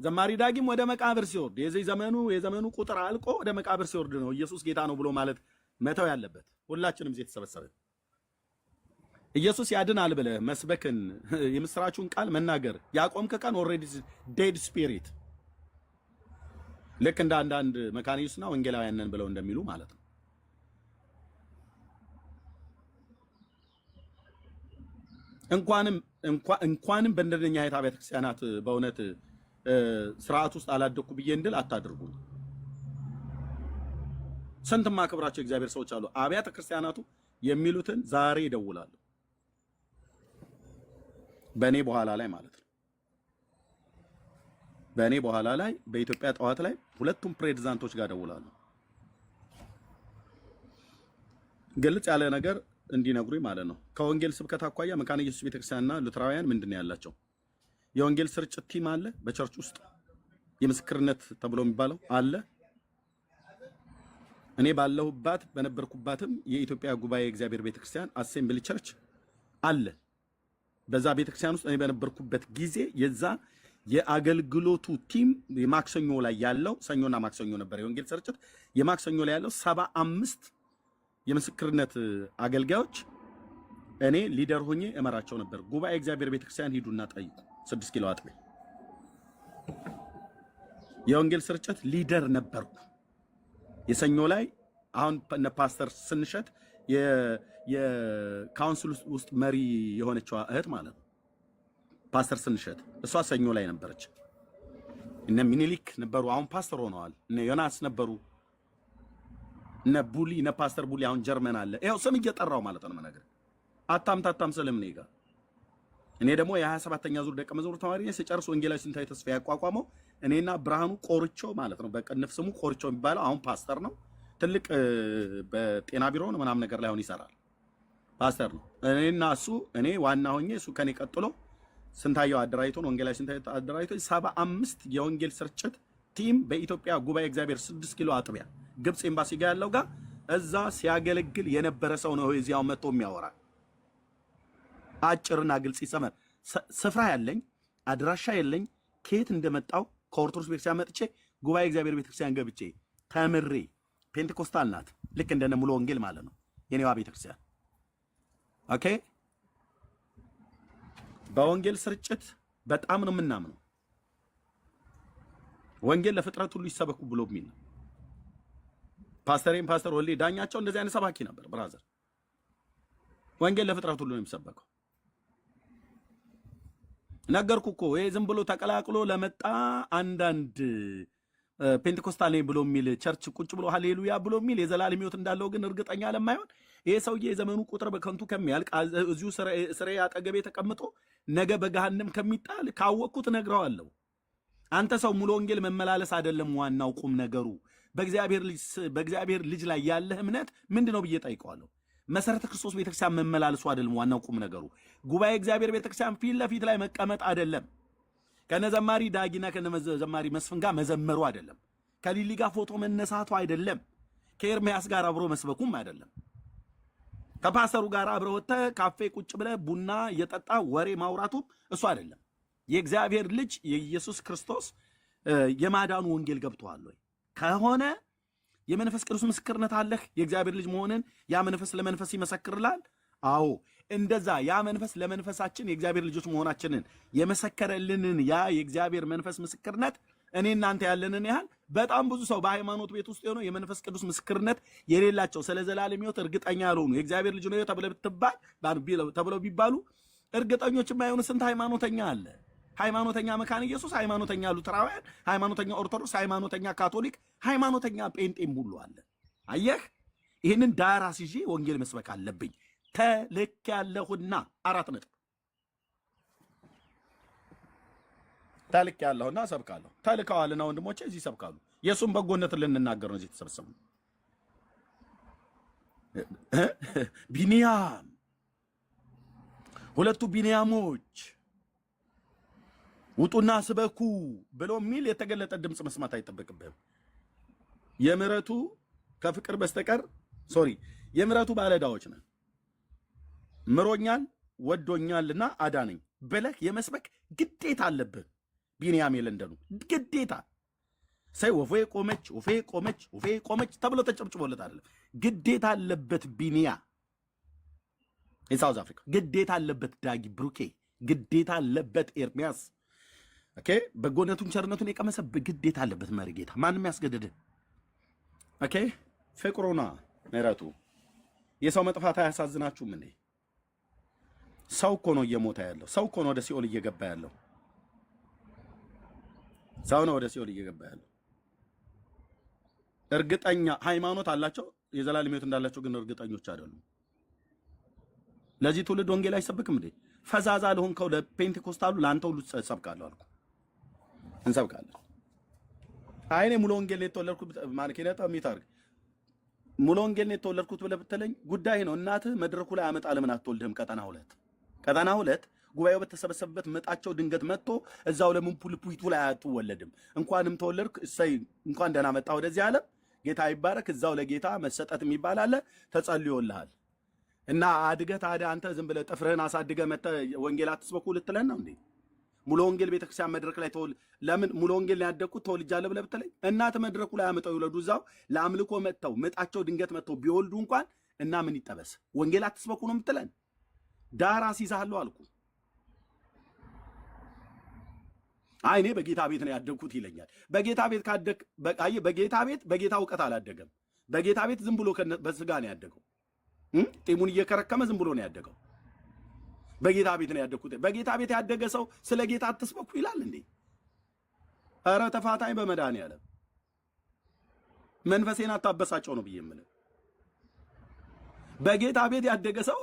ዘማሪ ዳጊም ወደ መቃብር ሲወርድ የዘመኑ ቁጥር አልቆ ወደ መቃብር ሲወርድ ነው ኢየሱስ ጌታ ነው ብሎ ማለት መተው ያለበት። ሁላችንም እዚህ ተሰበሰብን ኢየሱስ ያድናል ብለህ መስበክን የምስራቹን ቃል መናገር ያቆምክ ቀን ኦልሬዲ ዴድ ስፒሪት፣ ልክ እንደ አንዳንድ መካኒስና ወንጌላውያንን ብለው እንደሚሉ ማለት ነው። እንኳንም በእንደኛ አይነት አብያተ ክርስቲያናት በእውነት ስርዓት ውስጥ አላደኩ ብዬ እንድል አታድርጉ። ስንት ማክብራቸው እግዚአብሔር ሰዎች አሉ። አብያተ ክርስቲያናቱ የሚሉትን ዛሬ ይደውላሉ፣ በእኔ በኋላ ላይ ማለት ነው። በእኔ በኋላ ላይ በኢትዮጵያ ጠዋት ላይ ሁለቱም ፕሬዝዳንቶች ጋር ደውላሉ። ግልጽ ያለ ነገር እንዲነግሩኝ ማለት ነው። ከወንጌል ስብከት አኳያ መካነ ኢየሱስ ቤተክርስቲያንና ሉትራውያን ምንድነው ያላቸው? የወንጌል ስርጭት ቲም አለ በቸርች ውስጥ፣ የምስክርነት ተብሎ የሚባለው አለ። እኔ ባለሁባት በነበርኩባትም የኢትዮጵያ ጉባኤ እግዚአብሔር ቤተክርስቲያን አሴምብሊ ቸርች አለ። በዛ ቤተክርስቲያን ውስጥ እኔ በነበርኩበት ጊዜ የዛ የአገልግሎቱ ቲም የማክሰኞ ላይ ያለው ሰኞና ማክሰኞ ነበር የወንጌል ስርጭት። የማክሰኞ ላይ ያለው 75 የምስክርነት አገልጋዮች እኔ ሊደር ሆኜ እመራቸው ነበር። ጉባኤ እግዚአብሔር ቤተክርስቲያን ሂዱና ጠይቁ። 6 ኪሎ አጥቤ የወንጌል ስርጭት ሊደር ነበርኩ። የሰኞ ላይ አሁን እነ ፓስተር ስንሸት የካውንስል ውስጥ መሪ የሆነችው እህት ማለት ነው። ፓስተር ስንሸት እሷ ሰኞ ላይ ነበረች። እነ ሚኒሊክ ነበሩ፣ አሁን ፓስተር ሆነዋል። እነ ዮናስ ነበሩ፣ እነ ቡሊ፣ እነ ፓስተር ቡሊ አሁን ጀርመን አለ። ይኸው ስም እየጠራው ማለት ነው ነገር አታምታታም ስልም ነው ጋር እኔ ደግሞ የ27ኛ ዙር ደቀ መዝሙር ተማሪ ነኝ። ስጨርስ ወንጌላዊ ስንታየ ተስፋ ያቋቋመው እኔና ብርሃኑ ቆርቾ ማለት ነው። በቅንፍ ስሙ ቆርቾ የሚባለው አሁን ፓስተር ነው። ትልቅ በጤና ቢሮ ነው ምናምን ነገር ላይ አሁን ይሰራል። ፓስተር ነው። እኔና እሱ እኔ ዋና ሆኜ እሱ ከኔ ቀጥሎ ስንታየው አደራጅቶን ወንጌላዊ ስንታየው አደራጅቶ 75 የወንጌል ስርጭት ቲም በኢትዮጵያ ጉባኤ እግዚአብሔር 6 ኪሎ አጥቢያ ግብጽ ኤምባሲ ጋር ያለው ጋር እዛ ሲያገለግል የነበረ ሰው ነው። እዚያው መጥቶ የሚያወራ አጭርና ግልጽ ይሰማል። ስፍራ ያለኝ አድራሻ የለኝ ከየት እንደመጣው ከኦርቶዶክስ ቤተክርስቲያን መጥቼ ጉባኤ እግዚአብሔር ቤተክርስቲያን ገብቼ ተምሬ ፔንቴኮስታል ናት ልክ እንደነ ሙሉ ወንጌል ማለት ነው የኔዋ ቤተክርስቲያን። ኦኬ በወንጌል ስርጭት በጣም ነው የምናምነው። ወንጌል ለፍጥረት ሁሉ ይሰበኩ ብሎ የሚል ነው። ፓስተር ወልዴ ዳኛቸው እንደዚህ አይነት ሰባኪ ነበር። ብራዘር ወንጌል ለፍጥረት ሁሉ ነው የሚሰበከው። ነገርኩ እኮ ይሄ ዝም ብሎ ተቀላቅሎ ለመጣ አንዳንድ ፔንቴኮስታል ነኝ ብሎ የሚል ቸርች ቁጭ ብሎ ሃሌሉያ ብሎ የሚል የዘላለም ሕይወት እንዳለው ግን እርግጠኛ ለማይሆን ይሄ ሰውዬ የዘመኑ ቁጥር በከንቱ ከሚያልቅ እዚሁ ስሬ አጠገቤ ተቀምጦ ነገ በገሃነም ከሚጣል ካወቅኩት ነግረዋለሁ። አንተ ሰው ሙሉ ወንጌል መመላለስ አይደለም ዋናው ቁም ነገሩ። በእግዚአብሔር ልጅ ላይ ያለህ እምነት ምንድነው ብዬ ጠይቀዋለሁ። መሰረተ ክርስቶስ ቤተክርስቲያን መመላለሱ አይደለም ዋናው ቁም ነገሩ። ጉባኤ እግዚአብሔር ቤተክርስቲያን ፊት ለፊት ላይ መቀመጥ አይደለም። ከነዘማሪ ዳጊና ከነዘማሪ መስፍን ጋር መዘመሩ አይደለም። ከሊሊ ጋር ፎቶ መነሳቱ አይደለም። ከኤርሚያስ ጋር አብሮ መስበኩም አይደለም። ከፓስተሩ ጋር አብሮ ወጥተህ ካፌ ቁጭ ብለህ ቡና እየጠጣ ወሬ ማውራቱ እሱ አይደለም። የእግዚአብሔር ልጅ የኢየሱስ ክርስቶስ የማዳኑ ወንጌል ገብቶሃል ወይ ከሆነ የመንፈስ ቅዱስ ምስክርነት አለህ የእግዚአብሔር ልጅ መሆንን ያ መንፈስ ለመንፈስ ይመሰክርላል። አዎ እንደዛ ያ መንፈስ ለመንፈሳችን የእግዚአብሔር ልጆች መሆናችንን የመሰከረልንን ያ የእግዚአብሔር መንፈስ ምስክርነት እኔ እናንተ ያለንን ያህል በጣም ብዙ ሰው በሃይማኖት ቤት ውስጥ ሆኖ የመንፈስ ቅዱስ ምስክርነት የሌላቸው ስለ ዘላለም ሕይወት እርግጠኛ ያልሆኑ የእግዚአብሔር ልጅ ነው ተብለው ቢባሉ እርግጠኞች የማይሆኑ ስንት ሃይማኖተኛ አለ። ሃይማኖተኛ መካነ ኢየሱስ፣ ሃይማኖተኛ ሉተራውያን፣ ሃይማኖተኛ ኦርቶዶክስ፣ ሃይማኖተኛ ካቶሊክ፣ ሃይማኖተኛ ጴንጤም ሁሉ አለ። አየህ፣ ይህንን ዳራስ ይዤ ወንጌል መስበክ አለብኝ። ተልክ ያለሁና 4 ነጥብ ተልክ ያለሁና ሰብካለሁ። ተልከዋልና ወንድሞቼ እዚህ ይሰብካሉ። የእሱም በጎነት ልንናገር ነው እዚህ የተሰበሰቡ። ቢንያም ሁለቱ ቢንያሞች ውጡና ስበኩ ብሎ የሚል የተገለጠ ድምፅ መስማት አይጠበቅብህም። የምሕረቱ ከፍቅር በስተቀር የምሕረቱ ባለዕዳዎች ነን። ምሮኛል ወዶኛልና አዳነኝ ብለህ የመስበክ ግዴታ አለብህ። ቢንያም የለንደኑ ግዴታ ወፌ ቆመች ተብሎ ተጨብጭቦለት አይደለም። ግዴታ አለበት ቢንያ የሳውዝ አፍሪካ ግዴታ አለበት። ዳጊ ብሩኬ ግዴታ አለበት። ኤርሚያስ ኦኬ፣ በጎነቱን ቸርነቱን የቀመሰ ግዴታ አለበት። መሪጌታ ማንም ያስገድድህ። ኦኬ፣ ፍቅሩና ምሕረቱ። የሰው መጥፋት አያሳዝናችሁም እንዴ? ሰው እኮ ነው እየሞተ ያለው። ሰው እኮ ነው ወደ ሲኦል እየገባ ያለው። ሰው ነው ወደ ሲኦል እየገባ ያለው። እርግጠኛ ሃይማኖት አላቸው፣ የዘላለም ሕይወት እንዳላቸው ግን እርግጠኞች አይደሉም። ለዚህ ትውልድ ወንጌል አይሰብክም እንዴ? ፈዛዛ ለሆንከው ለፔንቴኮስታሉ ለአንተ ሁሉ ሰብካለሁ አልኩ። እንሰብካለን። አይኔ ሙሉ ወንጌል ነው የተወለድኩት ማለት ከነጣ የሚታርግ ሙሉ ወንጌል ነው የተወለድኩት ብለህ ብትለኝ ጉዳይ ነው። እናትህ መድረኩ ላይ አመጣ ለምን አትወልድህም? ቀጠና ሁለት ጉባኤው በተሰበሰበበት መጣቸው ድንገት መጥቶ እዛው ለምን ፑልፒቱ ላይ አትወለድም? እንኳንም ተወለድክ፣ እሰይ እንኳን ደህና መጣ ወደዚህ ዓለም። ጌታ ይባረክ። እዛው ለጌታ መሰጠት የሚባል አለ፣ ተጸልዮልሃል። እና አድገህ ታዲያ አንተ ዝም ብለህ ጥፍርህን አሳድገህ መጥተህ ወንጌል አትስበኩ ልትለን ነው እንዴ? ሙሉ ወንጌል ቤተክርስቲያን መድረክ ላይ ለምን ሙሉ ወንጌል ላይ ያደግኩት ተወልጃለሁ ብለህ ብትለኝ እናት መድረኩ ላይ አመጣው ይውለዱ። እዛው ለአምልኮ መጥተው ምጣቸው ድንገት መጥተው ቢወልዱ እንኳን እና ምን ይጠበስ? ወንጌል አትስበኩ ነው የምትለን? ዳራ ሲዛለሁ አልኩ። አይኔ በጌታ ቤት ነው ያደግኩት ይለኛል። በጌታ ቤት ካደግ በጌታ እውቀት አላደገም። በጌታ ቤት ዝም ብሎ በስጋ ነው ያደገው። ጢሙን እየከረከመ ዝም ብሎ ነው ያደገው። በጌታ ቤት ነው ያደግኩት። በጌታ ቤት ያደገ ሰው ስለ ጌታ አትስበኩ ይላል እንዴ? ኧረ ተፋታኝ በመድኃኒዓለም መንፈሴን አታበሳጨው ነው ብዬ የምልህ። በጌታ ቤት ያደገ ሰው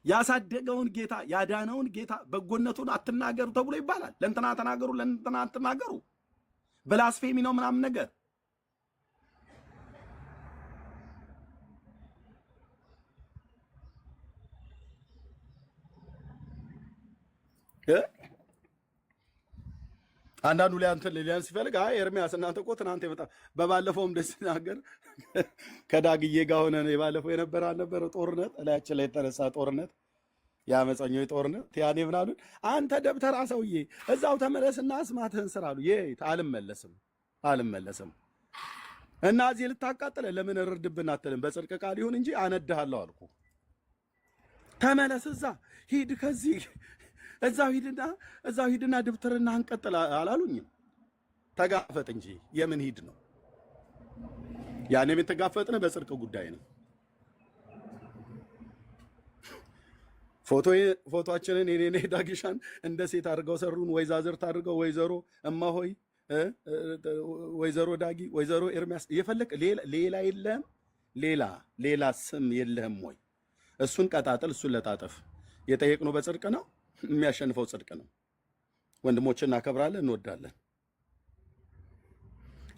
ያሳደገውን ጌታ ያዳነውን ጌታ በጎነቱን አትናገሩ ተብሎ ይባላል። ለእንትና ተናገሩ፣ ለእንትና አትናገሩ፣ ብላስፌሚ ነው ምናምን ነገር። አንዳንዱ ላይ አንተ ሊያን ሲፈልግ አይ ኤርሚያስ እናንተ እኮ ትናንት የመጣ በባለፈውም ደስ ሲናገር ከዳግዬ ጋር ሆነ የባለፈው የነበረ አልነበረ ጦርነት እላያችን ላይ የተነሳ ጦርነት የአመፀኞች ጦርነት ያኔ ምን አሉን? አንተ ደብተራ ሰውዬ እዛው ተመለስና አስማትህን ስራ አሉ። አልመለስም እና እዚህ ልታቃጥለ ለምን እርድብን አትልም? በጽድቅ ቃል ይሁን እንጂ አነድሃለሁ አልኩ። ተመለስ፣ እዛ ሂድ፣ ከዚህ እዛው ሂድና ድብትርና አንቀጥል አላሉኝም። ተጋፈጥ እንጂ የምን ሂድ ነው? ያኔም የተጋፈጥን በጽድቅ ጉዳይ ነው። ፎቶአችንን የኔ ዳጊሻን እንደ ሴት አድርገው ሰሩን። ወይዛዝርት አድርገው ወይዘሮ እማሆይ፣ ወይዘሮ ዳጊ፣ ወይዘሮ ኤርሚያስ እየፈለክ ሌላ የለህም? ሌላ ስም የለህም ወይ? እሱን ቀጣጥል፣ እሱን ለጣጠፍ። የጠየቅነው በጽድቅ ነው። የሚያሸንፈው ጽድቅ ነው። ወንድሞችን እናከብራለን፣ እንወዳለን።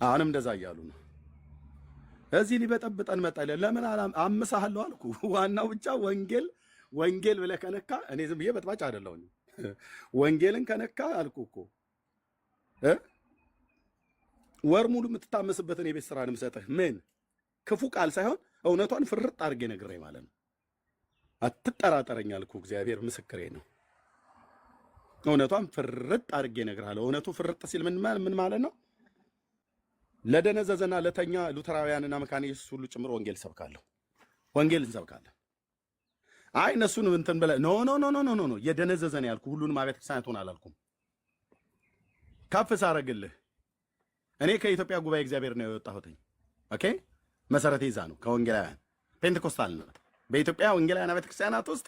አሁንም እንደዛ እያሉ ነው። እዚህ ሊበጠብጠን መጣ። ለምን አምሳለሁ አልኩ። ዋናው ብቻ ወንጌል ብለህ ከነካ እኔ ዝም ብዬ በጥባጭ አይደለሁኝ። ወንጌልን ከነካ አልኩ እኮ ወር ሙሉ የምትታመስበትን የቤት ስራ ንምሰጥህ። ምን ክፉ ቃል ሳይሆን እውነቷን ፍርጥ አድርጌ ነግሬ ማለት ነው። አትጠራጠረኝ አልኩ። እግዚአብሔር ምስክሬ ነው። እውነቷን ፍርጥ አድርጌ እነግርሃለሁ። እውነቱ ፍርጥ ሲል ምን ማለት ነው? ለደነዘዘና ለተኛ ሉተራውያንና መካነ ኢየሱስ ሁሉ ጭምር ወንጌል ሰብካለሁ። ወንጌል እንሰብካለን። አይ እነሱን እንትን ብለህ ኖ የደነዘዘ ነው ያልኩ። ሁሉንም አብያተ ክርስቲያናት ሆነ አላልኩም። ከፍ ሳረግልህ እኔ ከኢትዮጵያ ጉባኤ እግዚአብሔር ነው የወጣሁትኝ። ኦኬ፣ መሰረቴ ይዛ ነው። ከወንጌላውያን ፔንቴኮስታል ነው። በኢትዮጵያ ወንጌላውያን አብያተ ክርስቲያናት ውስጥ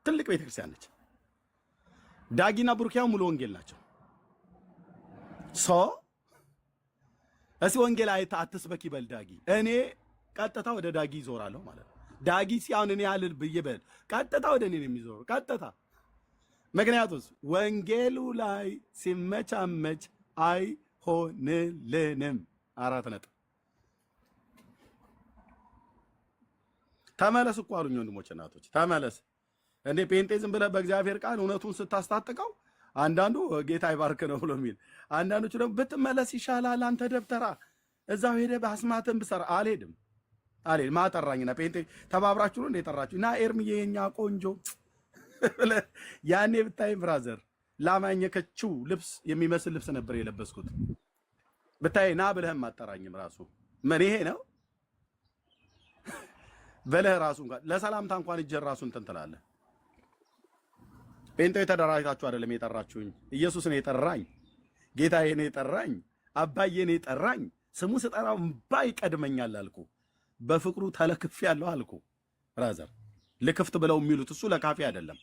ትልቅ ቤተክርስቲያን ነች። ዳጊና ብሩኪያው ሙሉ ወንጌል ናቸው። ሶ እስኪ ወንጌል አይተህ አትስበክ ይበል ዳጊ። እኔ ቀጥታ ወደ ዳጊ ይዞራለሁ ማለት ነው። ዳጊ ሲያውን እኔ አልል ብዬ በል ቀጥታ ወደ እኔ ነው የሚዞረው ቀጥታ። ምክንያቱስ ወንጌሉ ላይ ሲመቻመች አይሆንልንም። 4 ነጥብ። ተመለስ እኮ አሉኝ ወንድሞች እናቶች፣ ተመለስ። እንዴ ጴንጤ ዝም ብለህ በእግዚአብሔር ቃል እውነቱን ስታስታጥቀው አንዳንዱ ጌታ ይባርክ ነው ብሎ የሚል፣ አንዳንዶቹ ደግሞ ብትመለስ ይሻላል አንተ ደብተራ እዛው ሄደህ በአስማትን ብሰራ። አልሄድም። ማጠራኝና ጴንጤ ተባብራችሁ ነው እንደ ጠራችሁ እና ኤርምዬ የኛ ቆንጆ ያኔ ብታይ ብራዘር ላማኘከችው ልብስ የሚመስል ልብስ ነበር የለበስኩት። ብታይ ና ብለህም አጠራኝም ራሱ ምን ይሄ ነው በለህ ራሱ እንኳን ለሰላምታ እንኳን እጀር ራሱ እንትን ትላለህ። ጴንጤው ተደራጅታችሁ አይደለም የጠራችሁኝ። ኢየሱስ ነው የጠራኝ፣ ጌታዬ ነው የጠራኝ፣ አባዬ ነው የጠራኝ። ስሙ ስጠራው እምባ ይቀድመኛል አልኩ። በፍቅሩ ተለክፌያለሁ አልኩ። ብራዘር ልክፍት ብለው የሚሉት እሱ ለካፌ አይደለም።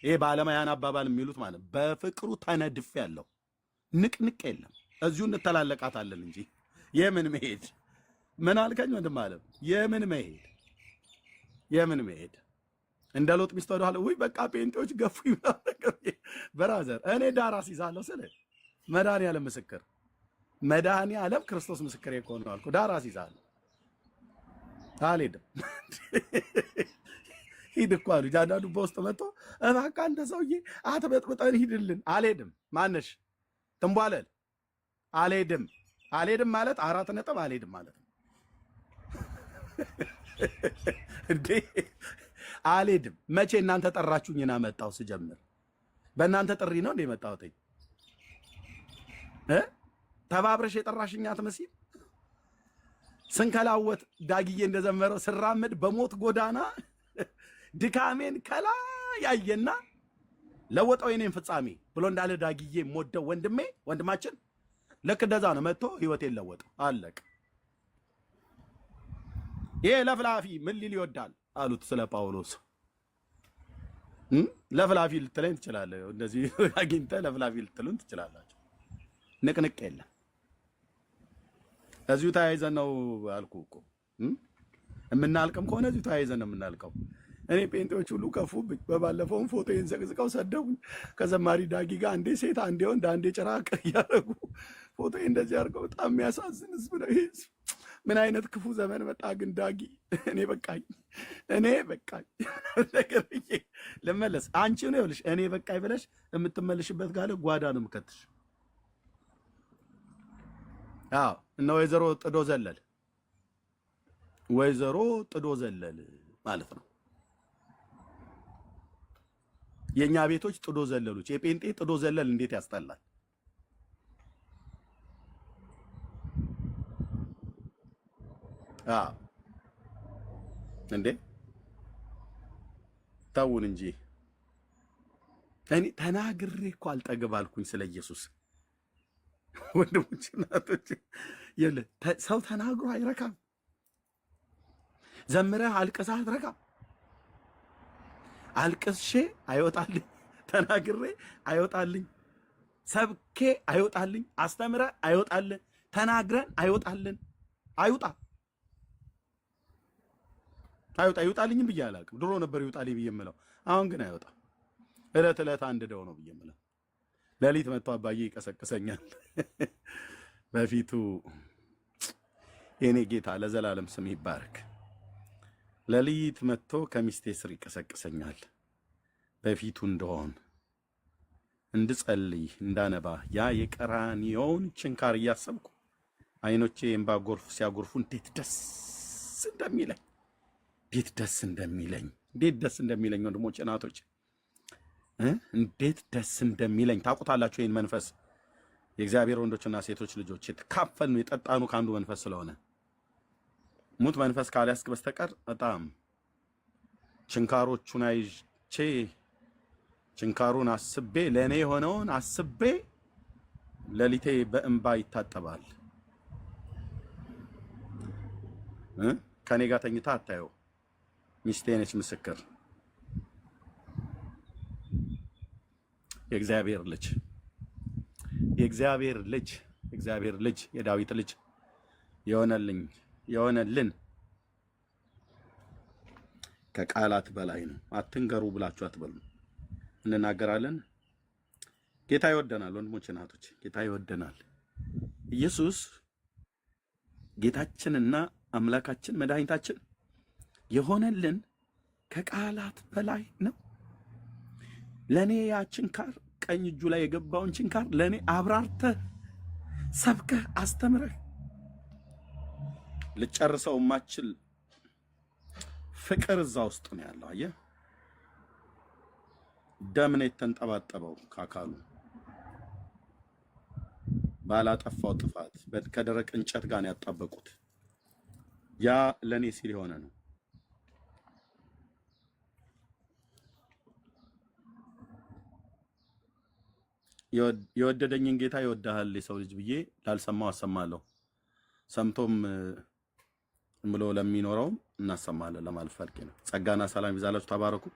ይሄ በዓለማውያን አባባል የሚሉት ማለት በፍቅሩ ተነድፌያለሁ። ንቅንቅ የለም። እዚሁ እንተላለቃታለን እንጂ የምን መሄድ። ምን አልከኝ ወንድም አለም? የምን መሄድ የምን መሄድ? እንደ ሎጥ ሚስት ወደኋላ ውይ በቃ ጴንጤዎች ገፉ ይባላል። ብራዘር እኔ ዳር አስይዛለሁ ስለ መድኃኒዓለም ምስክር፣ መድኃኒዓለም ክርስቶስ ምስክር የሆነ አልኩ። ዳር አስይዛለሁ አልሄድም። ሂድ እኮ አሉ አንዳንዱ በውስጥ መጥቶ እባክህ አንተ ሰውዬ አትበጥብጠን ሂድልን። አልሄድም። ማነሽ ትንቧለል? አልሄድም። አልሄድም ማለት 4 ነጥብ አልሄድም ማለት ነው እንዴ? አልሄድም። መቼ እናንተ ጠራችሁኝና መጣሁ? ስጀምር በእናንተ ጥሪ ነው እንደ መጣሁት። ተባብረሽ የጠራሽኝ አትመስይም? ስንከላወት ዳግዬ እንደዘመረው ስራመድ በሞት ጎዳና ድካሜን ከላ ያየና ለወጣው የኔን ፍጻሜ ብሎ እንዳለ ዳግዬ የምወደው ወንድማችን ልክ እንደዛ ነው። መጥቶ ህይወቴን ለወጠው። አለቅ። ይሄ ለፍላፊ ምን ሊል ይወዳል አሉት ስለ ጳውሎስ። ለፍላፊ ልትለኝ ትችላለህ። እንደዚህ አግኝተህ ለፍላፊ ልትሉን ትችላላችሁ። ንቅንቅ የለም። እዚሁ ተያይዘን ነው አልኩ እኮ። የምናልቅም ከሆነ እዚሁ ተያይዘን ነው የምናልቀው። እኔ ጴንጤዎች ሁሉ ከፉብኝ። በባለፈውም ፎቶዬን ዘቅዝቀው ሰደቡኝ። ከዘማሪ ዳጊ ጋር አንዴ ሴት አንዴ ወንድ አንዴ ጭራቅ እያደረጉ ፎቶዬ እንደዚህ አድርገው። በጣም የሚያሳዝን ህዝብ ነው ይሄ ህዝብ። ምን አይነት ክፉ ዘመን መጣ ግን ዳጊ። እኔ በቃኝ ነገር ልመለስ። አንቺ ነው ይኸውልሽ፣ እኔ በቃኝ ብለሽ የምትመልሽበት ጋር ጓዳ ነው የምከትሽ። አዎ እነ ወይዘሮ ጥዶ ዘለል ማለት ነው። የኛ ቤቶች ጥዶ ዘለሎች። የጴንጤ ጥዶ ዘለል እንዴት ያስጠላል! እንዴ ተውን እንጂ። እኔ ተናግሬ እኮ አልጠግብ አልኩኝ ስለ ኢየሱስ። ወንድሞች እናቶች፣ ሰው ተናግሮ አይረካም። ዘምረህ አልቅሰህ አትረካም። አልቅሼ አይወጣልኝ፣ ተናግሬ አይወጣልኝ፣ ሰብኬ አይወጣልኝ፣ አስተምረ አይወጣልን፣ ተናግረን አይወጣልን። አይወጣልኝም ብዬ አላውቅም። ድሮ ነበር ይወጣልኝ ብዬ የምለው፣ አሁን ግን አይወጣም። እለት እለት አንድ ደው ነው ብዬ የምለው። ሌሊት መጥቶ አባዬ ይቀሰቅሰኛል በፊቱ። የኔ ጌታ ለዘላለም ስም ይባረክ። ሌሊት መጥቶ ከሚስቴ ስር ይቀሰቅሰኛል በፊቱ እንደሆን እንድጸልይ እንዳነባ። ያ የቀራንዮውን ችንካር እያሰብኩ አይኖቼ የእንባ ጎርፍ ሲያጎርፉ እንዴት ደስ እንደሚለኝ ወንድሞቼ እናቶች፣ እንዴት ደስ እንደሚለኝ ታውቁታላችሁ። ይህን መንፈስ የእግዚአብሔር ወንዶችና ሴቶች ልጆች የተካፈልን የጠጣኑ ከአንዱ መንፈስ ስለሆነ ሙት መንፈስ ካልያዝክ በስተቀር በጣም ችንካሮቹን አይቼ ችንካሩን አስቤ ለእኔ የሆነውን አስቤ ሌሊቴ በእንባ ይታጠባል። ከኔ ጋር ተኝታ አታየው። ሚስቴ ነች ምስክር። የእግዚአብሔር ልጅ የእግዚአብሔር ልጅ የእግዚአብሔር ልጅ የዳዊት ልጅ የሆነልን ከቃላት በላይ ነው። አትንገሩ ብላችሁ አትበሉ። እንናገራለን። ጌታ ይወደናል። ወንድሞች እናቶች፣ ጌታ ይወደናል። ኢየሱስ ጌታችንና አምላካችን መድኃኒታችን የሆነልን ከቃላት በላይ ነው። ለእኔ ያ ችንካር ቀኝ እጁ ላይ የገባውን ችንካር ለእኔ አብራርተህ ሰብከህ አስተምረህ ልጨርሰው ማችል ፍቅር እዛ ውስጥ ነው ያለው። አየህ፣ ደም ነው የተንጠባጠበው ከአካሉ ባላጠፋው ጥፋት ከደረቅ እንጨት ጋር ነው ያጣበቁት። ያ ለእኔ ሲል የሆነ ነው። የወደደኝን ጌታ ይወድሃል የሰው ልጅ ብዬ ላልሰማው አሰማለሁ፣ ሰምቶም ብሎ ለሚኖረውም እናሰማለን ለማለት ፈልጌ ነው። ጸጋና ሰላም ይብዛላችሁ። ተባረኩ።